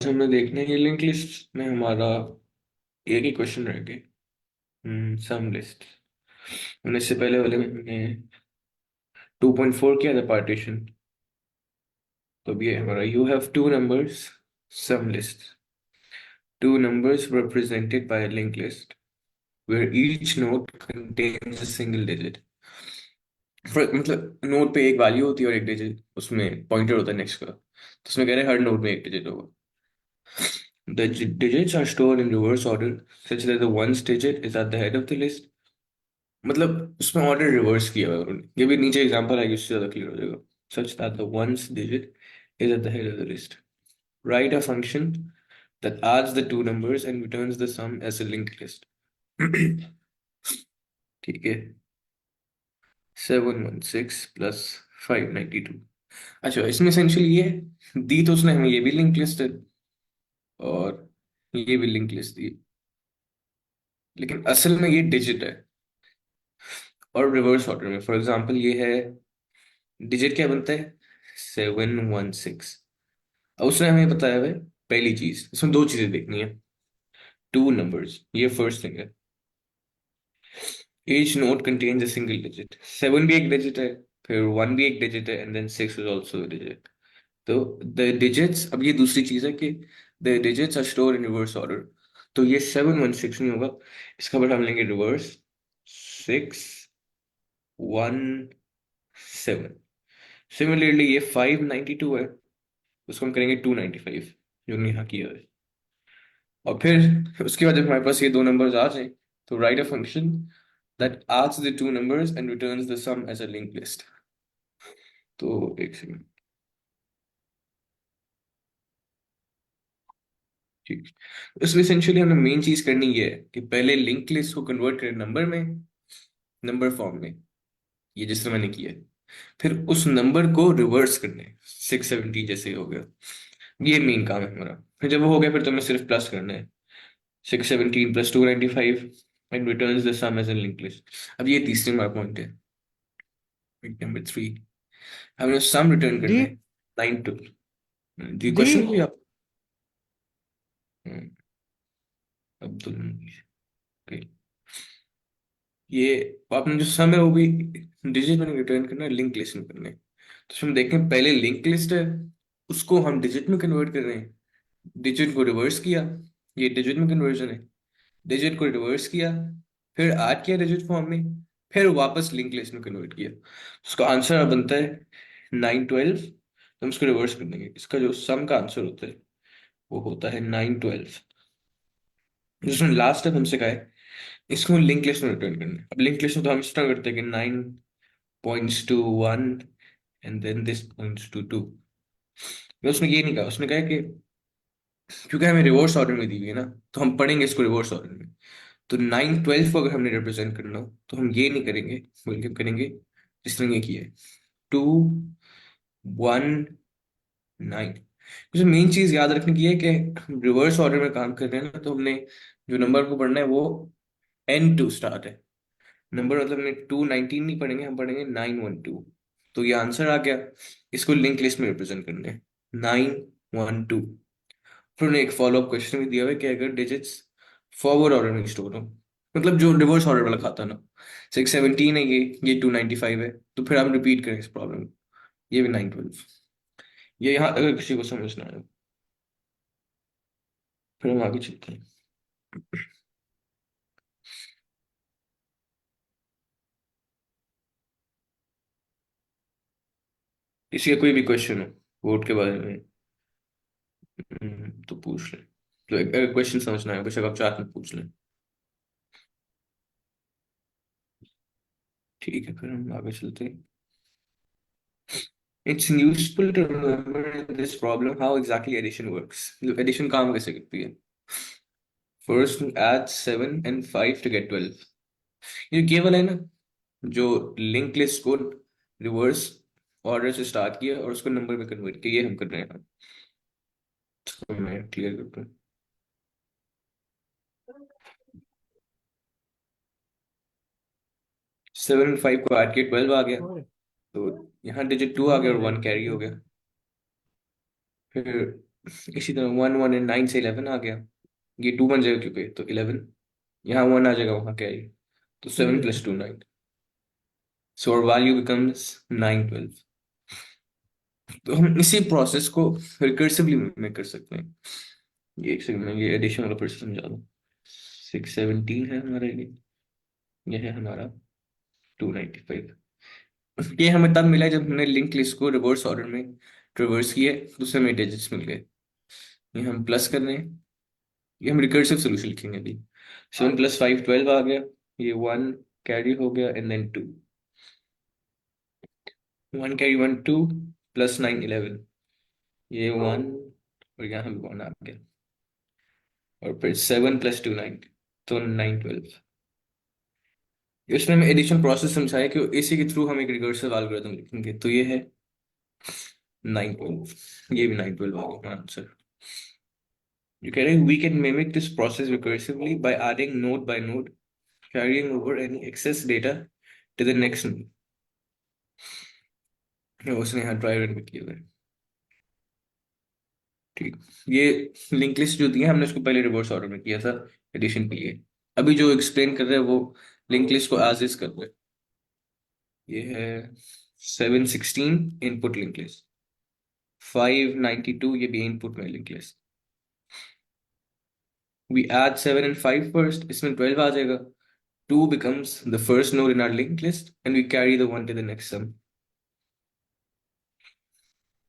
हमने देखना है ये लिंक लिस्ट में हमारा एक ही क्वेश्चन रह गए। सम लिस्ट। हमने इससे पहले वाले में हमने 2.4 किया था पार्टीशन। तो अब ये हमारा you have two numbers sum list, two numbers represented by a linked list where each node contains a single digit। मतलब नोड पे एक वैल्यू होती है और एक डिजिट उसमें पॉइंटर होता है नेक्स्ट का, तो उसमें कह रहे हैं हर नोड में एक डिजिट होगा। The digits are stored in reverse order such that the ones digit is at the head of the list। मतलब उसमें ऑर्डर रिवर्स किया हुआ है उन्होंने। ये भी नीचे एग्जांपल आएगी, उससे ज्यादा क्लियर हो जाएगा। Such that the ones digit is at the head of the list. Right a function that adds the two numbers and returns the sum as a linked list। ठीक है। 716 प्लस 592। अच्छा, इसमें essentially ये दी तो उसने हमें ये भी लिंक लिस्ट है और ये भी लिंक लिस्ट दी, लेकिन असल में ये डिजिट है और रिवर्स ऑर्डर में। फॉर एग्जांपल ये है, डिजिट क्या बनता है? 716। अब उसने हमें बताया हुआ है पहली चीज, इसमें दो चीजें देखनी है। टू नंबर्स, ये फर्स्ट थिंग है। Each note contains a single digit. Seven भी एक डिजिट है, फिर वन भी एक डिजिट है, and then six is also digit. तो द डिजिट्स, अब ये दूसरी चीज है कि the digits are store in reverse order. तो ये 716 नहीं होगा, इसका बट हम लेंगे रिवर्स। 617। सिमिलरली ये 592 है, उसको हम करेंगे 295, जो हमने यहाँ किया है। और फिर उसके बाद जब हमारे पास ये दो नंबर्स आ जाए, तो right a function that adds the two numbers and returns the sum as a linked list। तो एक सेकंड। ठीक। इसमें एसेंशियली हमें मेन चीज करनी ये है कि पहले लिंक लिस्ट को कन्वर्ट करें नंबर में, नंबर फॉर्म में, ये जिस तरह मैंने किया है। फिर उस नंबर को रिवर्स करने, 670 जैसे हो गया। ये मेन काम है हमारा। फिर जब वो हो गया, फिर तो हमें सिर्फ प्लस करना है। 617 plus 295 and returns the sum as a link list. अब ये तीसरी हमारा पॉइंट है, पॉइंट नंबर 3। हमें सम रिटर्न करना जी। है। 9 टू जी जी। क्वेश्चन भी आप। अब्दुल okay। ये आपने जो सम है वो भी डिजिट में रिटर्न करना है, लिंक लिस्ट में करना है। तो हम देखें, पहले लिंक लिस्ट है, उसको हम डिजिट में कन्वर्ट कर रहे हैं। डिजिट को रिवर्स किया, ये डिजिट में कन्वर्जन है। डिजिट को रिवर्स किया, फिर ऐड किया डिजिट फॉर्म में, फिर वापस लिंक लिस्ट में कन्वर्ट किया। उसका आंसर बनता है 912। तो हम इसको रिवर्स कर देंगे, इसका जो सम का आंसर होता है वो होता है 912। जिसमें लास्ट तक हमसे कहा है इसको लिंक लिस्ट में रिटर्न करना है। अब लिंक लिस्ट में तो हम इस तरह करते हैं कि 9 points to 1 and then this points to 2। उसने ये नहीं कहा, उसने कहा कि क्योंकि हमें रिवर्स ऑर्डर में दी हुई है ना, तो हम पढ़ेंगे इसको रिवर्स ऑर्डर में। तो 912 को अगर हमने रिप्रेजेंट करना हो तो हम ये नहीं करेंगे, बल्कि हम करेंगे जिस तरह ये किया है, 219। मुझे मेन चीज याद रखने की है कि हम रिवर्स ऑर्डर में काम कर रहे हैं ना, तो हमने जो नंबर को पढ़ना है वो N2 स्टार्ट है। नंबर मतलब हमने 219 नहीं पढ़ेंगे, हम पढ़ेंगे 912। तो ये आंसर आ गया। इसको लिंक लिस्ट में रिप्रेजेंट करना है, 912। फिर उन्हें एक फॉलोअप क्वेश्चन भी दिया हुआ है कि अगर डिजिट्स फॉरवर्ड ऑर्डर में स्टोर हो, मतलब जो रिवर्स ऑर्डर वाला खाता ना, 617 है ये 295 है, तो फिर हम रिपीट करें इस प्रॉब्लम को, ये भी 912। ये यहाँ अगर किसी को समझना है, फिर हम आगे चलते हैं। किसी का कोई भी क्वेश्चन हो वोट के बारे में, तो पूछ लें। तो अगर क्वेश्चन समझना है बेशक आप चाहते में पूछ लें। ठीक है, फिर हम आगे चलते हैं। It's useful to remember in this problem how exactly addition works। Addition काम कैसे करती है। First add 7 and 5 to get 12। ये केवल है ना, जो लिंक लिस्ट को रिवर्स ऑर्डर से स्टार्ट किया और उसको नंबर में कन्वर्ट किया, ये हम कर रहे हैं। तो मैं क्लियर करता हूँ। 7 और 5 को ऐड किया, 12 आ गया। और तो यहाँ डिजिट 2 आ गया और 1 कैरी हो गया। फिर इसी तरह 1 1 एंड 9 से 11 आ गया, ये 2 बन जाएगा क्योंकि तो 11, यहाँ 1 आ जाएगा, वहाँ कैरी, तो 7 + 2 9, सो our value becomes 9 12। तो हम इसी प्रोसेस को रिकर्सिवली में कर सकते हैं। ये एक सेकंड में ये एडिशन वाला प्रोसेस समझा दूँ। 617 है हमारा, ये है हमारा 295। ये हमें तब मिला जब हमने लिंक लिस्ट को रिवर्स ऑर्डर में ट्रिवर्स किया, दूसरे में डिजिट्स मिल गए। ये हम प्लस कर रहे हैं, ये हम रिकर्सिव सोल्यूशन लिखेंगे अभी। 7 + 5 12 आ गया, ये 1 कैरी हो गया एंड देन 2, 1 कैरी 1 2 + 9 11, ये 1 और यहाँ भी 1 आ गया, और फिर 7 + 2 9, तो 9 12। इसमें मैं एडिशन प्रोसेस समझाया कि इसी के थ्रू हम एक रिकर्सिव एल्गोरिथम लिखेंगे, तो ये है 9 12, ये भी 9 12 आ गया answer. You can we can mimic this process recursively by adding node by node, carrying over any excess data to the next node। उसने यहाँ ड्राई रन भी किया हुआ है। ठीक, ये लिंक लिस्ट जो दी है हमने उसको पहले रिवर्स ऑर्डर में किया था एडिशन के लिए। अभी जो एक्सप्लेन कर रहे हैं वो लिंक लिस्ट को एज इज कर रहे हैं। ये है 716 इनपुट लिंक लिस्ट, 592 ये भी इनपुट में link list. We add 7 and 5 first, इसमें 12 आ जाएगा। 2 becomes the first node in our linked list and we carry the 1 to the next sum।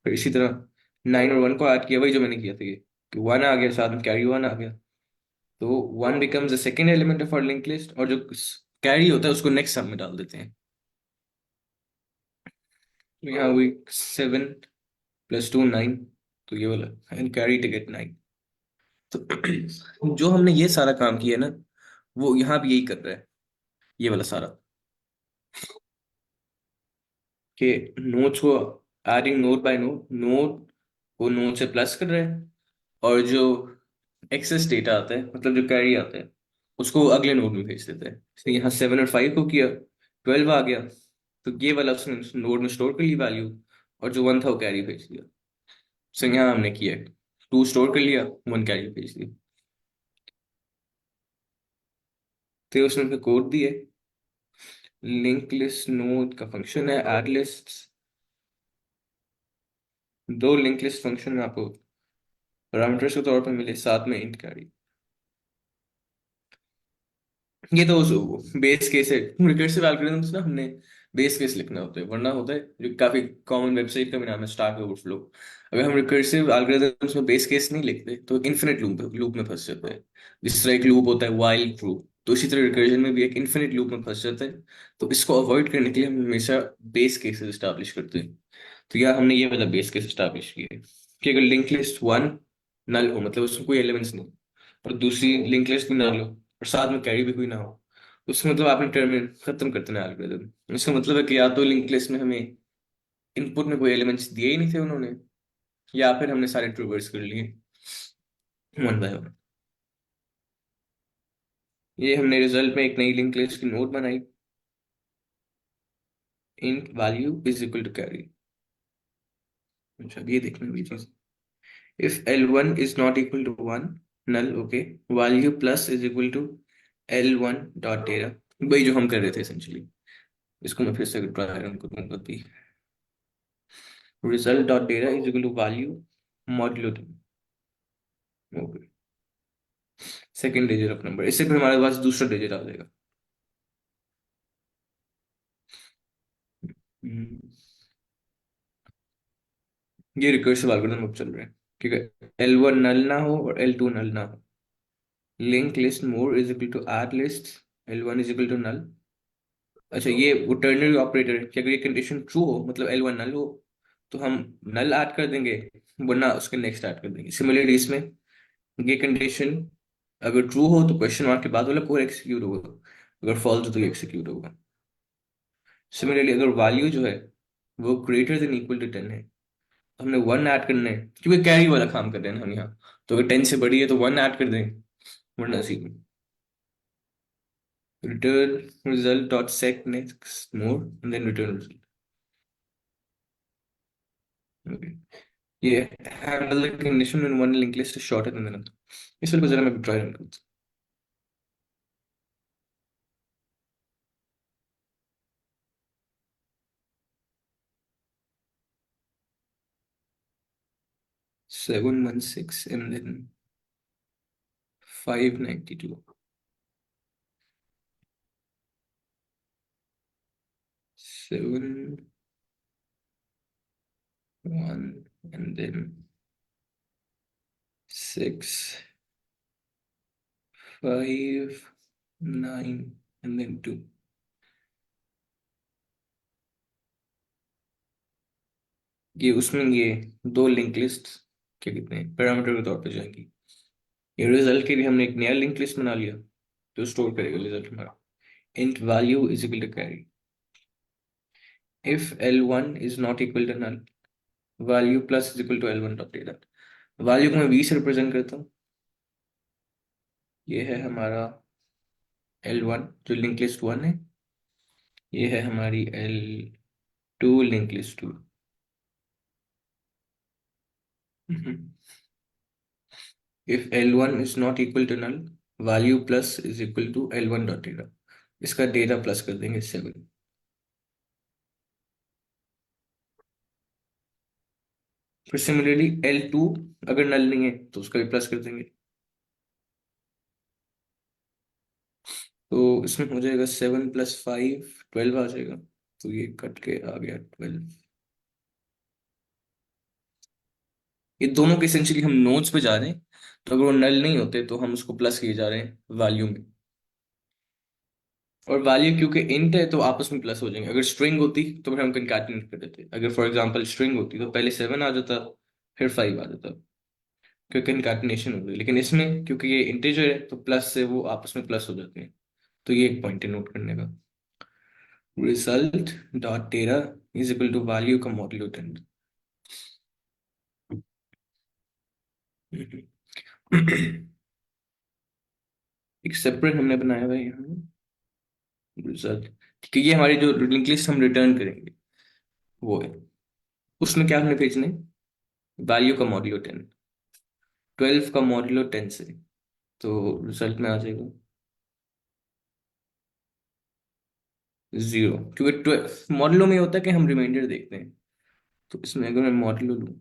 फिर इसी तरह 9 और 1 को ऐड किया, वही जो मैंने किया था, ये कि 1 आ गया, साथ में कैरी 1 आ गया, तो 1 becomes the second element of our link list, और जो कैरी होता है उसको नेक्स्ट सम में डाल देते हैं। तो यहाँ हुई 7 + 2 9, तो ये वाला एंड कैरी टू गेट 9। तो जो हमने ये सारा काम किया है ना, वो यहाँ भी यही कर रहा है, ये वाला सारा, कि नोट्स को adding node by node, node को नोड से प्लस कर रहे हैं, और जो एक्सेस डेटा आता है, मतलब जो कैरी आता है, उसको वो अगले नोड में भेज देता है। इसलिए यहाँ 7 और 5 को किया, 12 आ गया, तो ये वाला उसने नोड में स्टोर कर ली वैल्यू, और जो 1 था वो कैरी भेज दिया। सो यहाँ हमने किया 2 स्टोर कर लिया, 1 कैरी भेज दिया। तो उसने कोड दिए, लिंक लिस्ट नोड का फंक्शन है एड लिस्ट, दो लिंक लिस्ट फंक्शन आपको पैरामीटर्स के तौर पर मिले, साथ में इंट कैरी। ये तो बेस केस है, रिकर्सिव एल्गोरिथम्स ना हमने बेस केस लिखना होता है, वरना होता है जो काफी कॉमन वेबसाइट का भी नाम है स्टार्क ओवरफ्लो। अगर हम रिकर्सिव एल्गोरिथम्स में बेस केस नहीं लिखते तो इन्फिनिट लूप लूप में फंस जाते हैं। जिस तरह एक लूप होता है वाइल लूप, तो इसी तरह रिकर्जन में भी एक इन्फिनिट लूप में फंस जाते हैं। तो इसको अवॉइड करने के लिए हम हमेशा बेस केसेस स्टैब्लिश करते हैं। तो यहाँ हमने ये वाला बेस केस स्टैब्लिश किया है कि अगर लिंक लिस्ट 1 नल हो, मतलब उसमें कोई एलिमेंट्स नहीं, और दूसरी लिंक लिस्ट भी नल हो, और साथ में कैरी भी कोई ना हो, तो उसका मतलब आपने टर्मिनल खत्म कर देना एल्गोरिथम। इसका मतलब है कि या तो लिंक लिस्ट में हमें इनपुट में कोई एलिमेंट्स दिए ही नहीं थे उन्होंने, या फिर हमने सारे ट्रूवर्स कर लिए 1 बाय 1। ये हमने रिजल्ट में एक नई लिंक लिस्ट की नोड बनाई, int value is equal to carry. अच्छा, ये देखना भी चीज, if L1 is not equal to 1 null, okay, value plus is equal to L1 dot data, वही जो हम कर रहे थे essentially। इसको मैं फिर से ट्राई रन करूंगा भी, result dot data is equal to value modulo 2, okay, second digit of number, इससे फिर हमारे पास दूसरा डिजिट आ जाएगा। हम्म, ये रिकर्सिव एल्गोरिथम अब चल रहे हैं, ठीक है। L1 नल ना हो और L2 नल ना हो, link list more is equal to add list, L1 is equal to null. अच्छा, ये वो टर्नरी ऑपरेटर है कि अगर ये कंडीशन ट्रू हो, मतलब L1 नल हो, तो हम नल ऐड कर देंगे, वरना उसके नेक्स्ट ऐड कर देंगे। सिमिलरली इसमें ये कंडीशन अगर ट्रू हो तो क्वेश्चन मार्क के बाद वाला कोड एग्जीक्यूट होगा, अगर फॉल्स हो तो ये एग्जीक्यूट होगा। सिमिलरली अगर वैल्यू जो है वो ग्रेटर देन इक्वल टू 10 है, तो हमने 1 ऐड करना है, क्योंकि कैरी वाला काम कर रहे हैं हम यहाँ। तो अगर 10 से बड़ी है तो 1 ऐड कर दें, वरना see return result dot sec next more and then return result. ये handle the condition when one linked list is shorter than another. इस वाले को जरा मैं ट्राई रन करता हूँ. 716 and then 592. 7 1 and then 6 5 9 and then 2. ये उसमें ये दो लिंक लिस्ट के कितने पैरामीटर के तौर पे जाएंगी. ये रिजल्ट के लिए हमने एक नया लिंक लिस्ट बना लिया जो स्टोर करेगा रिजल्ट हमारा. int value is equal to carry. If L1 is not equal to null, value plus is equal to L1 dot data. Value को मैं v से रिप्रेजेंट करता हूँ. ये है हमारा L1 जो लिंक लिस्ट 1 है. ये है हमारी L2 link list 2. If L1 is not equal to null, value plus is equal to L1 dot data. इसका डेटा प्लस कर देंगे 7. फिर सिमिलरली L2 अगर नल नहीं है तो उसका भी प्लस कर देंगे. तो इसमें हो जाएगा 7 + 5 12 आ जाएगा. तो ये कट के आ गया 12. ये दोनों के एसेंशियली हम नोड्स पे जा रहे हैं. तो अगर वो नल नहीं होते तो हम उसको प्लस किए जा रहे हैं वैल्यू में. और वैल्यू क्योंकि इंट है तो आपस में प्लस हो जाएंगे. अगर स्ट्रिंग होती तो फिर हम कंकैटिनेट कर देते. अगर फॉर एग्जांपल स्ट्रिंग होती तो पहले 7 आ जाता फिर 5 आ जाता क्योंकि कंकैटिनेशन हो गई. लेकिन इसमें क्योंकि ये इंटीजर है तो प्लस से वो आपस में प्लस हो जाते हैं. तो ये एक पॉइंट है नोट करने का. Result dot data is equal to value का मॉड्यूलो 10. एक सेपरेट हमने बनाया हुआ है यहाँ रिजल्ट. ठीक है. ये हमारी जो लिंक लिस्ट हम रिटर्न करेंगे वो है. उसमें क्या हमने भेजने वैल्यू का मॉड्यूलो 10. 12 का मॉड्यूलो 10 से. तो रिजल्ट में आ जाएगा 0 क्योंकि मॉड्यूलो में होता है कि हम रिमाइंडर देखते हैं. तो इसमें अगर मैं मॉड्यूलो लूँ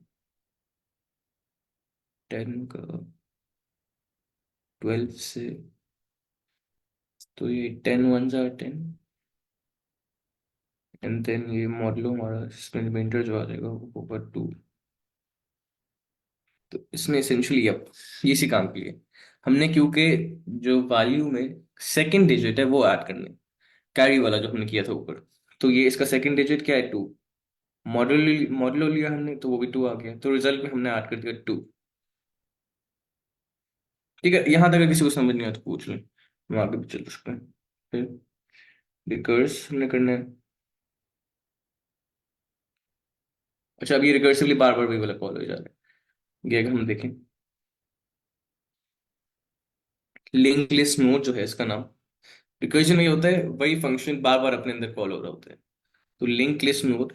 10 का 12 से तो ये 10 1 ज़ा 10 एंड देन ये मॉड्यूलो हमारा इसमें रिमाइंडर जो आ जाएगा वो होगा 2. तो इसमें एसेंशियली अब ये इसी काम के लिए हमने क्योंकि जो वैल्यू में सेकंड डिजिट है वो ऐड करने कैरी वाला जो हमने किया था ऊपर. तो ये इसका सेकंड डिजिट क्या है 2. मॉड्यूलो लिया हमने तो वो भी 2 आ गया. तो रिजल्ट में हमने ऐड कर दिया 2. ठीक है. यहाँ तक अगर किसी को समझ नहीं आया तो पूछ लें. हम आगे भी चल सकते हैं. फिर रिकर्स हमने करना है. अच्छा अब ये रिकर्सिवली बार बार वही वाला कॉल हो जा रहा है. ये अगर हम देखें लिंक लिस्ट नोड जो है इसका नाम रिकर्जन में होता है वही फंक्शन बार बार अपने अंदर कॉल हो रहा होता है. तो लिंक लिस्ट नोड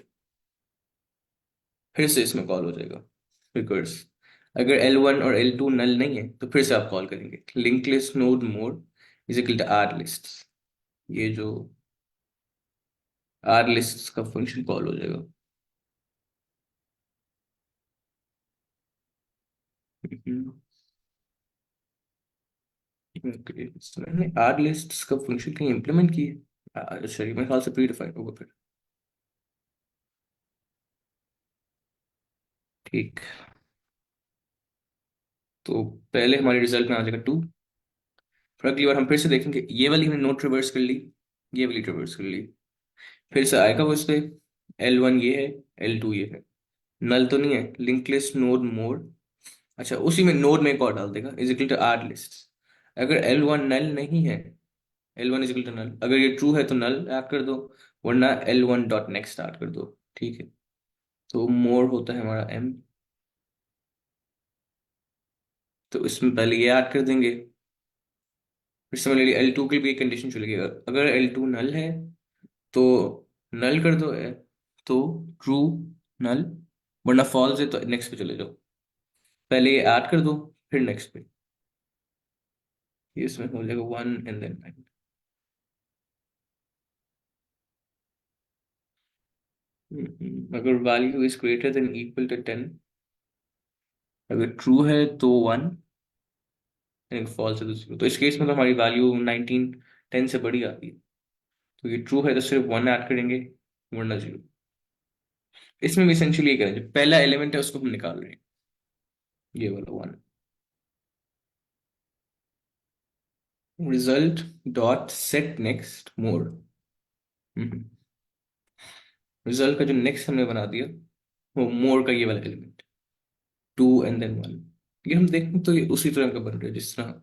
फिर से इसमें कॉल हो जाएगा रिकर्स. अगर L1 और L2 नल नहीं है तो फिर से आप कॉल करेंगे link list node mode is equal to R list. ये जो आर लिस्ट का फंक्शन कॉल हो जाएगा. Okay, so मैंने आर लिस्ट का फंक्शन कहीं इम्प्लीमेंट की है. अच्छा ये मेरे ख्याल से प्री डिफाइंड होगा फिर. ठीक. तो पहले हमारे रिजल्ट में आ जाएगा 2. फिर अगली बार हम फिर से देखेंगे ये वाली हमने नोट रिवर्स कर ली. ये वाली रिवर्स कर ली. फिर से आएगा वो इस पे L1 ये है L2 ये है. नल तो नहीं है लिंक लिस्ट नोड मोड. अच्छा उसी में नोड में एक और डाल देगा is equal to R list. अगर L1 नल नहीं है L1 इज इक्वल टू नल. अगर ये ट्रू है तो नल ऐड कर दो वरना L1 डॉट नेक्स्ट ऐड कर दो. ठीक है. तो मोर होता है हमारा M. तो इसमें पहले ये ऐड कर देंगे. फिर सिमिलरली L2 की भी एक कंडीशन चलेगी. अगर L2 नल है तो नल कर दो है तो ट्रू नल. वरना फॉल्स है तो नेक्स्ट पे चले जाओ। पहले ये ऐड कर दो, फिर नेक्स्ट पे। ये इसमें हो जाएगा 1 एंड देन 9। अगर value is greater than equal to 10, अगर ट्रू है तो 1, फॉल्स है तो 0। तो इस केस में तो हमारी वैल्यू 19 10 से बड़ी आती है। तो ये ट्रू है तो सिर्फ 1 ऐड करेंगे, वरना 0। इसमें भी इसेंशियली ये करें, जो पहला एलिमेंट है उसको हम निकाल रहे हैं, ये वाला 1। रिजल्ट डॉट सेट नेक्स्ट मोर। रिजल्ट का जो नेक्स्ट हमने बना दिया वो मोर का ये वाला एलिमेंट, 2 एंड देन 1। ये हम देखें तो ये उसी तरह का बन रहा है जिस तरह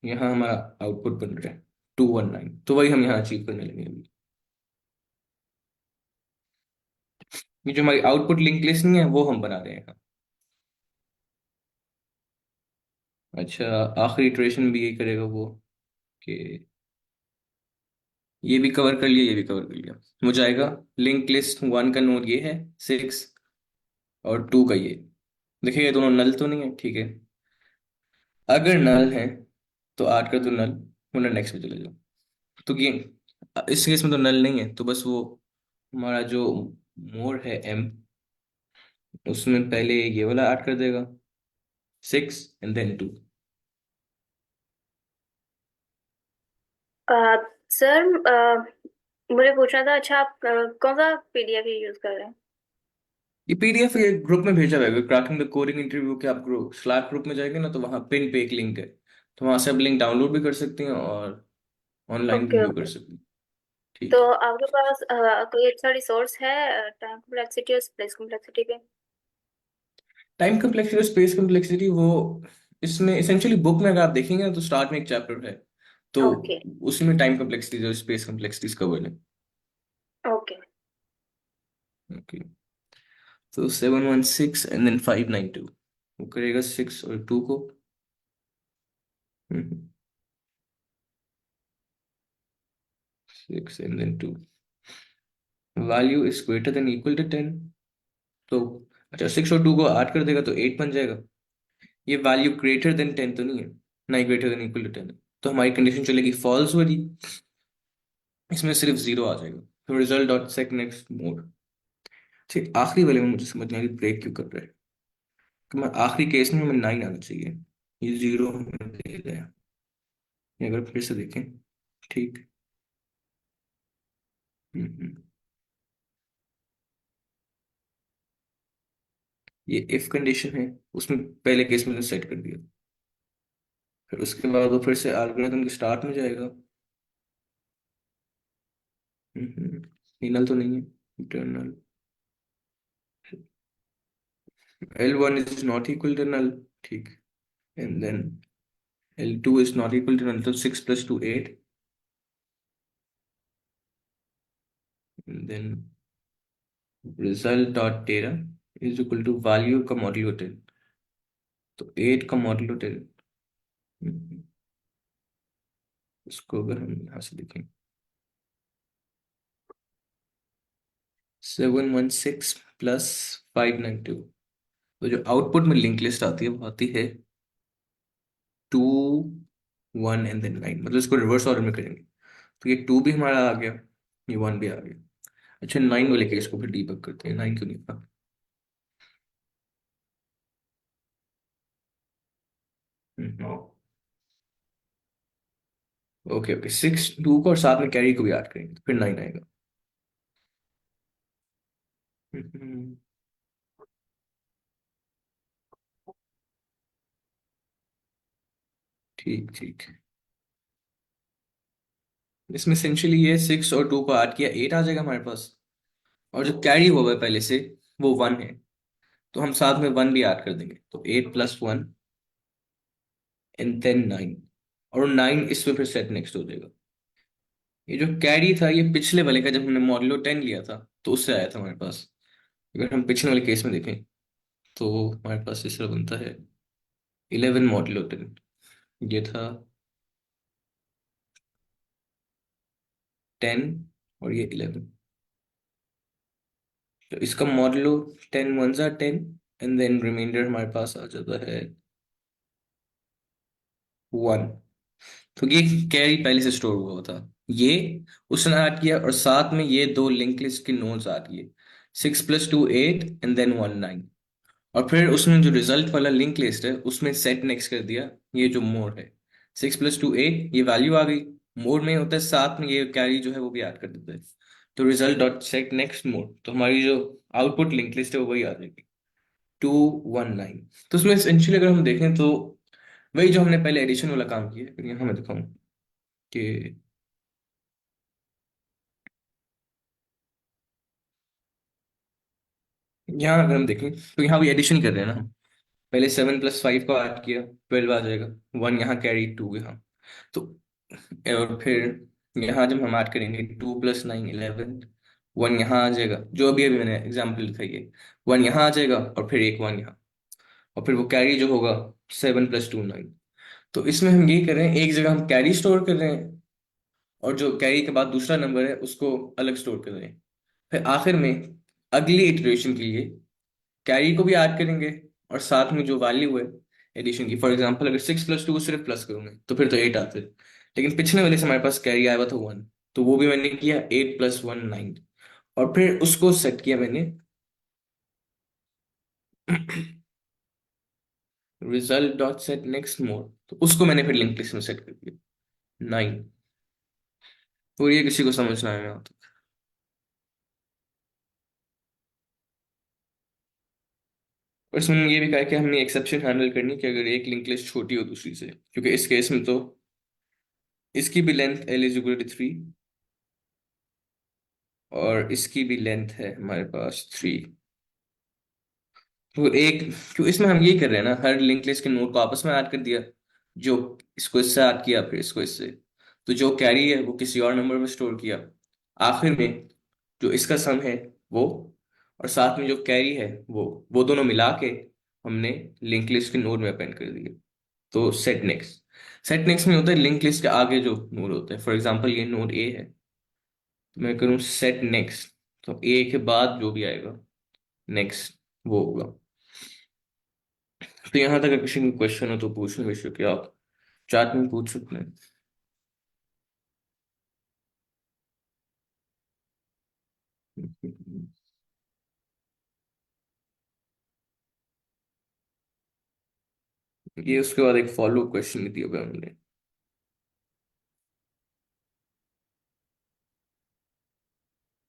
यहाँ हमारा आउटपुट बन रहा है 219। तो वही हम यहाँ अचीव करने लगे अभी। ये जो हमारी आउटपुट लिंक लिस्ट नहीं है वो हम बना रहे हैं यहाँ। अच्छा, आखिरी इटरेशन भी यही करेगा वो, कि ये भी कवर कर लिया, ये भी कवर कर लिया। हो जाएगा लिंक लिस्ट 1 का नोड ये है 6, और 2 का ये। देखिए ये दोनों नल तो नहीं है, ठीक है। अगर नल है तो 8 का तो नल, वरना नेक्स्ट पे चले जाओ। तो ये इस केस में तो नल नहीं है, तो बस वो हमारा जो मोर है m, उसमें पहले ये वाला ऐड कर देगा 6 एंड देन 2। सर, मुझे पूछना था। अच्छा, आप कौन सा पीडीएफ यूज कर रहे हैं? ये पीडीएफ ये ग्रुप में भेजा हुआ है, क्रैकिंग द कोडिंग इंटरव्यू के। आप ग्रुप स्लैक ग्रुप में जाएंगे ना, तो वहाँ पिन पे एक लिंक है, तो वहाँ से आप लिंक डाउनलोड भी कर सकते हैं और ऑनलाइन ओके, रिव्यू कर ओके। सकते हैं। तो ठीक है। आपके पास कोई अच्छा रिसोर्स है टाइम कॉम्प्लेक्सिटी और स्पेस कॉम्प्लेक्सिटी पे? टाइम कम्प्लेक्सिटी, स्पेस कम्प्लेक्सिटी, वो इसमें इसेंशियली बुक में अगर आप देखेंगे ना तो स्टार्ट में एक चैप्टर है, तो ओके, उसमें टाइम कम्प्लेक्सिटीज और स्पेस कम्प्लेक्सिटीज कवर्ड है। ओके। ओके। तो 716 एंड देन 592, वो करेगा 6 और 2 को। 6 and then 2, value is greater than equal to 10। तो अच्छा, 6 और 2 को ऐड कर देगा तो 8 बन जाएगा। ये वैल्यू ग्रेटर देन 10 तो नहीं है, ना ही ग्रेटर देन इक्वल टू 10 है। तो हमारी कंडीशन चलेगी फॉल्स वाली, इसमें सिर्फ 0 आ जाएगा। तो result dot sec next mode. ठीक, आखिरी वाले में मुझे समझ नहीं आ रही ब्रेक क्यों कर रहा है। कि मैं आखिरी केस में हमें 9 आना चाहिए, ये 0 हमें दे दिया। ये अगर फिर से देखें, ठीक। हम्म, ये इफ कंडीशन है, उसमें पहले केस में सेट कर दिया। फिर उसके बाद वो फिर से एल्गोरिथम के स्टार्ट में जाएगा। नल तो नहीं है, internal L1 is not equal to null, ठीक। And then L2 is not equal to null, तो 6 + 2 8, and then result dot data is equal to value का मॉड्यूलो 10। तो 8 का मॉड्यूलो 10, इसको अगर हम यहाँ से देखें, 716 + 592, तो जो आउटपुट में लिंक लिस्ट आती है वो आती है 2 1 एंड देन 9, मतलब इसको रिवर्स ऑर्डर में करेंगे। तो ये 2 भी हमारा आ गया, ये 1 भी आ गया। अच्छा, 9 वाले केस को फिर डीबग करते हैं, 9 क्यों नहीं था। ओके ओके, 6 2 को और साथ में कैरी को भी ऐड करेंगे तो फिर 9 आएगा। हम्म, ठीक ठीक। इसमें एसेंशियली ये 6 और 2 को ऐड किया, 8 आ जाएगा हमारे पास। और जो कैरी हुआ है पहले से वो 1 है, तो हम साथ में 1 भी ऐड कर देंगे, तो 8 + 1 एंड देन 9। और 9 इसमें फिर सेट नेक्स्ट हो जाएगा। ये जो कैरी था ये पिछले वाले का, जब हमने मॉड्यूलो 10 लिया था तो उससे आया था हमारे पास। अगर हम पिछले वाले केस में देखें तो हमारे पास इस तरह बनता है 11 मॉड्यूलो 10। ये था 10 और ये 11। तो इसका मॉडलो 10 1 10, एंड देन रिमाइंडर हमारे पास आ जाता है 1। तो ये कैरी पहले से स्टोर हुआ था, ये उसने ऐड किया, और साथ में ये दो लिंक लिस्ट की नोड्स आ रही है, 6 + 2 8 एंड देन 1 9। और फिर उसने जो रिजल्ट वाला लिंक लिस्ट है उसमें सेट नेक्स्ट कर दिया ये जो मोड है, 6 + 2 8, ये वैल्यू आ गई। मोड में होता है साथ में ये कैरी जो है वो भी ऐड कर देता है। तो result dot set next mode, तो हमारी जो आउटपुट लिंक लिस्ट है वो वही आ जाएगी, 2 1 9। तो उसमें एसेंशियली अगर हम देखें तो वही जो हमने पहले एडिशन वाला काम किया है। यहाँ मैं दिखाऊं कि यहाँ अगर हम देखें तो यहाँ भी एडिशन कर रहे हैं ना हम। पहले 7 + 5 को ऐड किया, 12 आ जाएगा। 1 यहाँ कैरी, 2 यहाँ। तो और फिर यहाँ जब हम ऐड करेंगे 2 + 9 11, 1 यहाँ आ जाएगा, जो अभी अभी मैंने एग्जाम्पल दिखाई है। 1 यहाँ आ जाएगा और फिर एक 1 यहाँ, और फिर वो कैरी जो होगा 7 + 2 9। तो इसमें हम यही कर रहे हैं, एक जगह हम कैरी स्टोर कर रहे हैं, और जो कैरी के बाद दूसरा नंबर है उसको अलग स्टोर कर रहे हैं। फिर आखिर में अगली इटरेशन के लिए कैरी को भी ऐड करेंगे, और साथ में जो वैल्यू है एडिशन की, फॉर एग्जांपल अगर 6 + 2 सिर्फ प्लस करूंगे तो फिर तो 8 आते हैं। लेकिन पिछले वाले से हमारे पास कैरी आया हुआ था 1, तो वो भी मैंने किया 8 + 1 9। और फिर उसको सेट किया मैंने result dot set next mode, तो उसको मैंने फिर लिंक लिस्ट में सेट कर दिया 9। तो ये किसी को समझना है यहाँ तक। और इसमें ये भी कहा है कि हमने एक्सेप्शन हैंडल करनी है कि अगर एक लिंक लिस्ट छोटी हो दूसरी से, क्योंकि इस केस में तो इसकी भी लेंथ L = 3, और इसकी भी लेंथ है हमारे पास 3। तो एक, क्यों इसमें हम यही कर रहे हैं ना, हर लिंक लिस्ट के नोड को आपस में ऐड कर दिया, जो इसको इससे ऐड किया फिर इसको इससे। तो जो कैरी है वो किसी और नंबर में स्टोर किया, आखिर में जो इसका सम है वो, और साथ में जो कैरी है वो दोनों मिला के हमने लिंक लिस्ट के नोड में अपेंड कर दिए। तो सेट नेक्स्ट में होता है लिंक लिस्ट के आगे जो नोड होते हैं, फॉर एग्जांपल ये नोड ए है, तो मैं करूँ सेट नेक्स्ट, तो ए के बाद जो भी आएगा नेक्स्ट वो होगा। तो यहाँ तक अगर किसी को क्वेश्चन हो तो पूछने विषय कि आप चैट में पूछ सकते हैं। ये उसके बाद एक फॉलो क्वेश्चन भी दिया हुआ है हमने।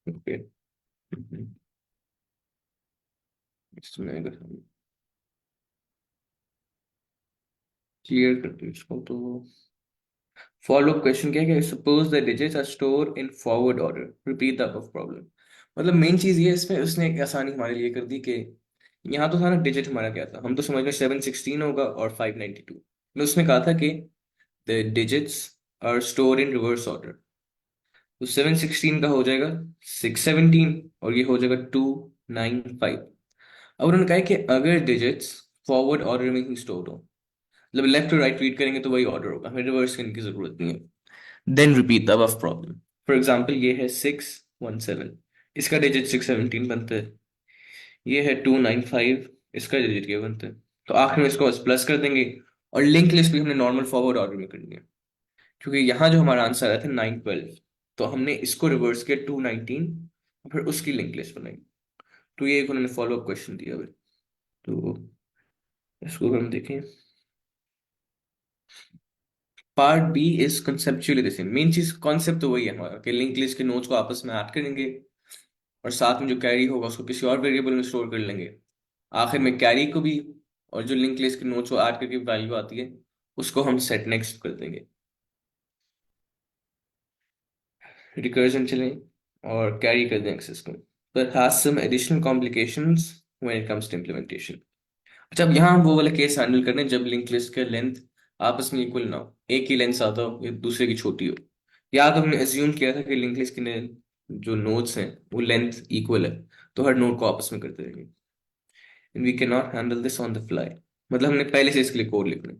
ओके, इसमें अगर हम क्लियर करते हैं इसको तो फॉलो अप क्वेश्चन क्या है, suppose the digits are store in forward order, repeat the above problem. मतलब मेन चीज ये है इसमें, उसने एक आसानी हमारे लिए कर दी कि यहाँ तो था ना डिजिट हमारा क्या था, हम तो समझ में 716 होगा और 592। मतलब उसने कहा था कि the digits are store in reverse order. तो 716 का हो जाएगा 617, और ये हो जाएगा 295। अब उन्होंने कहा है कि अगर डिजिट्स फॉरवर्ड ऑर्डर में ही स्टोर हो, मतलब लेफ्ट टू राइट रीड करेंगे तो वही ऑर्डर होगा, हमें रिवर्स करने की जरूरत नहीं है। Then repeat the above problem. For example ये है 617, इसका डिजिट 617 बनता है। ये है 295, इसका डिजिट ये बनता है। तो आखिर में इसको प्लस कर देंगे, और लिंक लिस्ट भी हमने नॉर्मल फॉरवर्ड ऑर्डर में करनी है, क्योंकि यहाँ जो हमारा आंसर आया था 912, तो हमने इसको रिवर्स किया 219, फिर उसकी लिंक लिस्ट बनाई। तो ये एक उन्होंने फॉलो अप क्वेश्चन दिया हुआ है। तो इसको अगर हम देखें, part B is conceptually the same. Main चीज कॉन्सेप्ट तो वही है हमारा कि लिंक लिस्ट के नोड्स को आपस में ऐड करेंगे, और साथ में जो कैरी होगा उसको किसी और वेरिएबल में स्टोर कर लेंगे। आखिर में कैरी को भी, और जो लिंक लिस्ट के नोड्स को ऐड करके वैल्यू आती है उसको हम सेट नेक्स्ट कर देंगे। रिकर्जन चलें और कैरी कर दें एक्सेस को, but has some additional complications when it comes to implementation। अच्छा, अब यहाँ हम वो वाला केस हैंडल कर रहे हैं जब लिंक लिस्ट का लेंथ आपस में इक्वल ना हो, एक की लेंथ ज्यादा हो या दूसरे की छोटी हो। या तो हमने एज्यूम किया था कि लिंक लिस्ट के जो नोड्स हैं वो लेंथ इक्वल है, तो हर नोड को आपस में करते रहेंगे। And we can not handle this on the fly, मतलब हमने पहले से इसके लिए कोड लिखना है,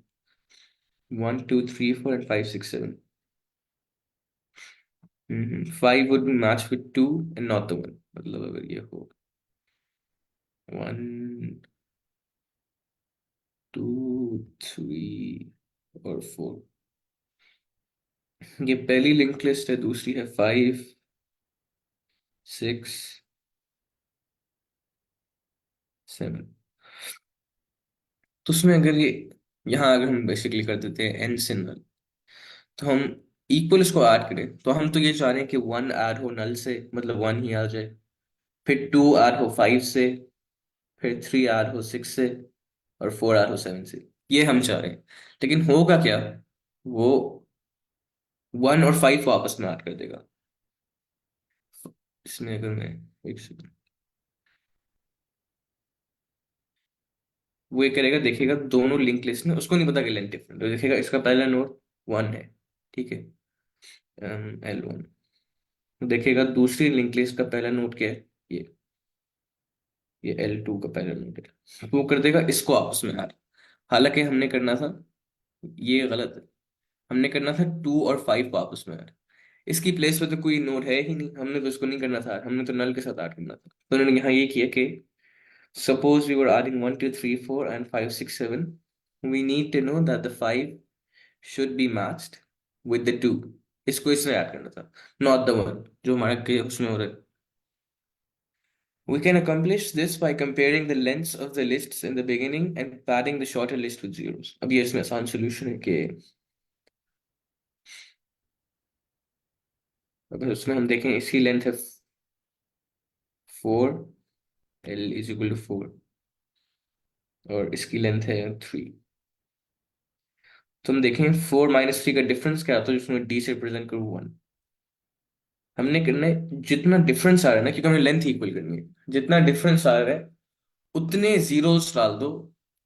1 2 3 4 and 5 6 7। 5 would be matched with 2 and not the 1, मतलब अगर ये हो वन, टू, थ्री और फोर। ये पहली लिंक लिस्ट है, दूसरी है 5, 6, 7। तो उसमें अगर ये, यहाँ अगर हम बेसिकली कर देते हैं एन से नल, तो हम इक्वल इसको ऐड करें, तो हम तो ये चाह रहे हैं कि वन ऐड हो नल से, मतलब वन ही आ जाए, फिर टू ऐड हो 5 से, फिर थ्री ऐड हो 6 से, और फोर ऐड हो 7 से। ये हम चाह रहे हैं। लेकिन होगा क्या, वो 1 और 5 वापस में ऐड कर देगा। इसमें अगर मैं, एक सेकंड, वो ये करेगा, देखेगा दोनों लिंक लिस्ट में, उसको नहीं पता कि लेंथ डिफरेंट, तो देखेगा इसका पहला नोड 1 है, ठीक है, L1। देखेगा दूसरी लिंक लिस्ट का पहला नोड क्या है, ये L2 का पहला नोड है, तो वो कर देगा इसको आपस में ऐड। हालांकि हमने करना था, ये गलत है, हमने करना था 2 और 5 आपस में ऐड। इसकी प्लेस पे तो कोई नोड है ही नहीं, हमने तो इसको नहीं करना था, हमने तो नल के साथ ऐड करना था। तो उन्होंने यहाँ ये किया कि suppose we were adding 1, 2, 3, 4 and 5, 6, 7, we need to know that the 5 should be matched with the 2। इसको इसमें ऐड करना था, not the 1 जो हमारे के उसमें हो रहा है। We can accomplish this by comparing the lengths of the lists in the beginning and padding the shorter list with zeros। अब ये इसमें आसान solution है कि अगर उसमें हम देखें, इसकी लेंथ है 4, L इज इक्वल टू 4, और इसकी लेंथ है 3। तो हम देखें 4 - 3 का डिफरेंस क्या आता है, जिसमें D से रिप्रेजेंट करूँ 1। हमने करना है जितना डिफरेंस आ रहा है ना, क्योंकि हमें लेंथ इक्वल करनी है, जितना डिफरेंस आ रहा है उतने जीरोस डाल दो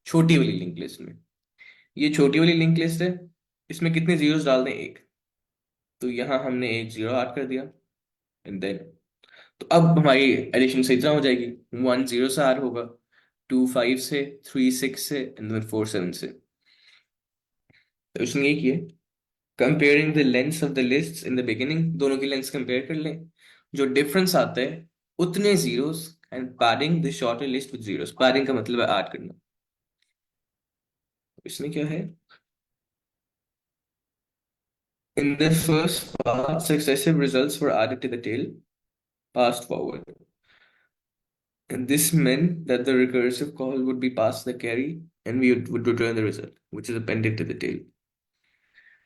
छोटी वाली लिंक लिस्ट में। ये छोटी वाली लिंक लिस्ट है, इसमें कितने जीरोस डाल दें, एक। तो यहाँ हमने एक जीरो ऐड कर दिया, एंड देन, तो अब हमारी एडिशन सही तरह हो जाएगी। 1 0 से ऐड होगा, 2 5 से, 3 6 से, एंड देन 4 7 से। तो इसने ये किया, comparing the lengths of the lists in the beginning, दोनों की लेंथ्स कंपेयर कर लें, जो डिफरेंस आता है उतने zeros, and padding the shorter list with zeros. Padding का मतलब है ऐड करना। इसमें क्या है, in the first part successive results were added to the tail, passed forward, and this meant that the recursive call would be past the carry and we would return the result which is appended to the tail।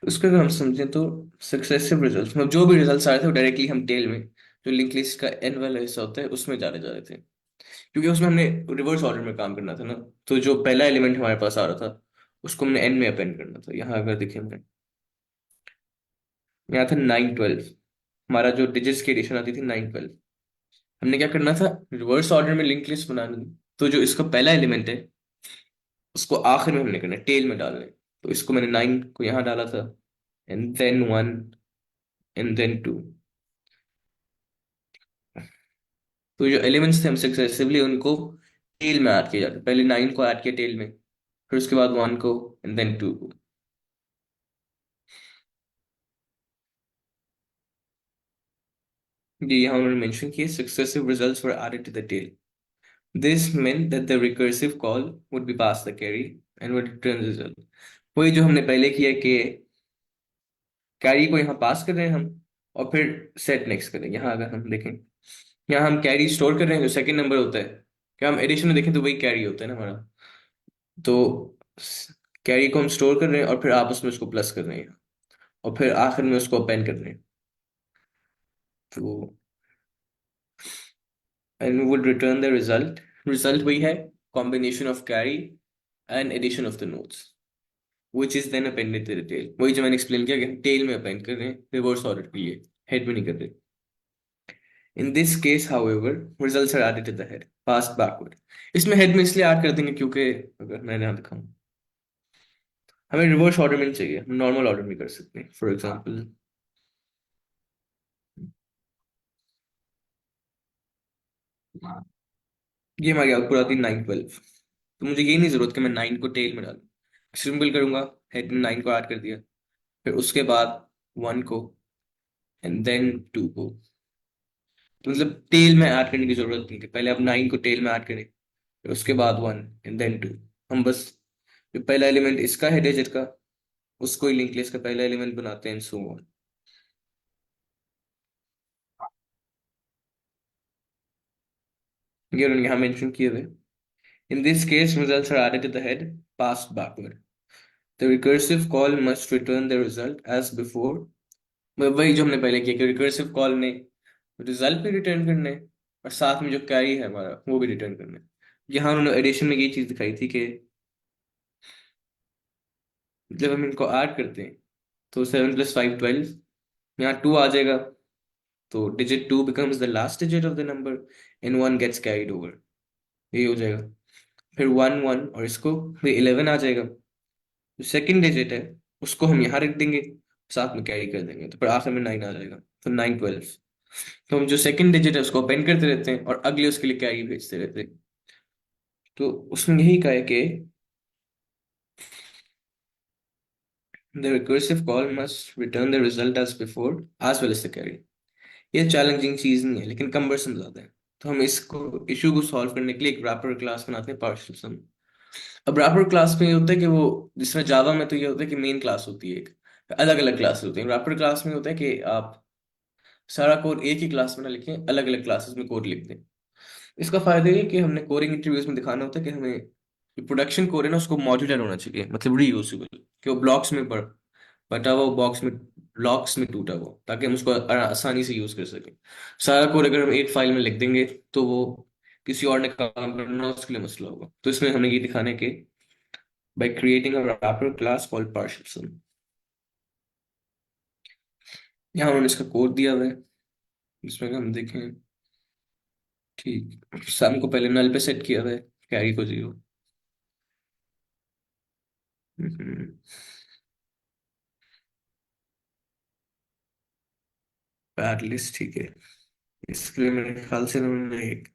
उसका अगर हम समझें तो successive results मतलब जो भी results आ रहे थे वो डायरेक्टली हम टेल में, जो लिंक लिस्ट का एन वाला हिस्सा होता है, उसमें डाले जा रहे थे, क्योंकि उसमें हमने रिवर्स ऑर्डर में काम करना था ना। तो जो पहला एलिमेंट हमारे पास आ रहा था उसको हमने एन में अपेंड करना था। यहाँ अगर देखें हमने, यहाँ था 9 12, हमारा जो डिजिट्स की एडिशन आती थी 9 12। हमने क्या करना था, रिवर्स ऑर्डर में लिंक लिस्ट बनानी। तो जो इसका पहला एलिमेंट है उसको आखिर में हमने करना है, टेल में डालना है। तो इसको मैंने 9 को यहाँ डाला था, एंड देन 1, एंड देन 2। तो जो एलिमेंट्स थे हम सक्सेसिवली उनको टेल में ऐड किए जाते, पहले 9 को ऐड किया टेल में, फिर उसके बाद 1 को, एंड देन 2 को। जी यहाँ उन्होंने मेंशन किया, successive results were added to the tail. This meant that the recursive call would be past the carry and would return the result। वही जो हमने पहले किया कि कैरी को यहाँ पास कर रहे हैं हम, और फिर सेट नेक्स्ट करें। यहाँ अगर हम देखें, यहाँ हम कैरी स्टोर कर रहे हैं, जो सेकंड नंबर होता है, क्या हम एडिशन में देखें तो वही कैरी होता है ना हमारा। तो कैरी को हम स्टोर कर रहे हैं और फिर आपस में उसको प्लस कर रहे हैं, और फिर आखिर में उसको अपेंड कर रहे हैं। तो and would return the result, result वही है, combination of carry and addition of the notes which is then appended to the tail। वही जो मैंने एक्सप्लेन किया कि टेल में अपेंड कर रहे हैं रिवर्स ऑर्डर के लिए, हेड में नहीं कर रहे। In this case however results are added to the head, past backward. इसमें हेड में इसलिए ऐड कर देंगे क्योंकि अगर मैं यहाँ दिखाऊं, हमें रिवर्स ऑर्डर में नहीं चाहिए, हम नॉर्मल ऑर्डर में कर सकते हैं। फॉर एग्जाम्पल ये हमारी आउटपुट आती है 9 12, तो मुझे ये नहीं जरूरत कि मैं 9 को टेल में डालूं, सिंपल करूंगा, हेड में 9 को ऐड कर दिया, फिर उसके बाद 1 को, एंड देन 2 को। तो मतलब टेल में ऐड करने की जरूरत नहीं थी, पहले आप 9 को टेल में ऐड करें, फिर उसके बाद 1 एंड देन 2। हम बस जो पहला एलिमेंट इसका है डिजिट का, उसको ही लिंक लिस्ट का पहला एलिमेंट बनाते हैं, सो ऑन। ये उन्होंने यहाँ मेंशन किए हुए। In this case results are added to the head, passed backward. The recursive call must return the result as before. वही जो हमने पहले किया कि रिकर्सिव कॉल ने रिजल्ट भी रिटर्न करने हैं, और साथ में जो कैरी है हमारा वो भी रिटर्न करना है। यहाँ उन्होंने एडिशन में ये चीज दिखाई थी कि जब हम इनको ऐड करते हैं तो 7 + 5 12, यहाँ 2 आ जाएगा, तो digit 2 becomes the last digit of the number and 1 gets carried over। यही हो जाएगा। फिर 1 1 और इसको फिर 11 आ जाएगा। जो सेकंड डिजिट है उसको हम यहाँ रख देंगे, साथ में कैरी कर देंगे, तो फिर आखिर में 9 आ जाएगा। तो 9 12। तो हम जो सेकंड डिजिट है उसको अपेंड करते रहते हैं और अगले उसके लिए कैरी भेजते रहते हैं। तो उसमें यही कहा है कि the recursive call must return the result as before as well as the carry। ये चैलेंजिंग चीज नहीं है लेकिन कम्बरसम ज्यादा है। तो हम इसको इशू को सॉल्व करने के लिए एक रैपर क्लास बनाते हैं, पार्शियल सम। अब रैपर क्लास में ये होता है कि वो, जिसमें जावा में तो ये होता है कि मेन क्लास होती है एक, अलग अलग क्लास होती है। रैपर क्लास में होता है कि आप सारा कोड एक ही क्लास में ना लिखें, अलग अलग क्लासेस में कोड लिख दें। इसका फायदा ये है कि हमने कोडिंग इंटरव्यूज में दिखाना होता है कि हमें जो प्रोडक्शन कोड है ना उसको मॉड्यूलर होना चाहिए, मतलब रीयूजेबल, कि वो ब्लॉक्स में बटा हुआ, बॉक्स में ब्लॉक्स में टूटा हुआ, ताकि हम उसको आसानी से यूज कर सकें। सारा कोड अगर हम एक फाइल में लिख देंगे तो वो किसी और ने काम करना उसके लिए मसला होगा। तो इसमें हमें ये दिखाना है कि by creating a wrapper class called partial sum. यहाँ उन्होंने इसका कोड दिया हुआ है, जिसमें कि हम देखें। ठीक, सम को पहले नल पे सेट किया हुआ है, कैरी को 0। पैड लिस्ट, ठीक है। इसके लिए मेरे ख्याल से उन्होंने एक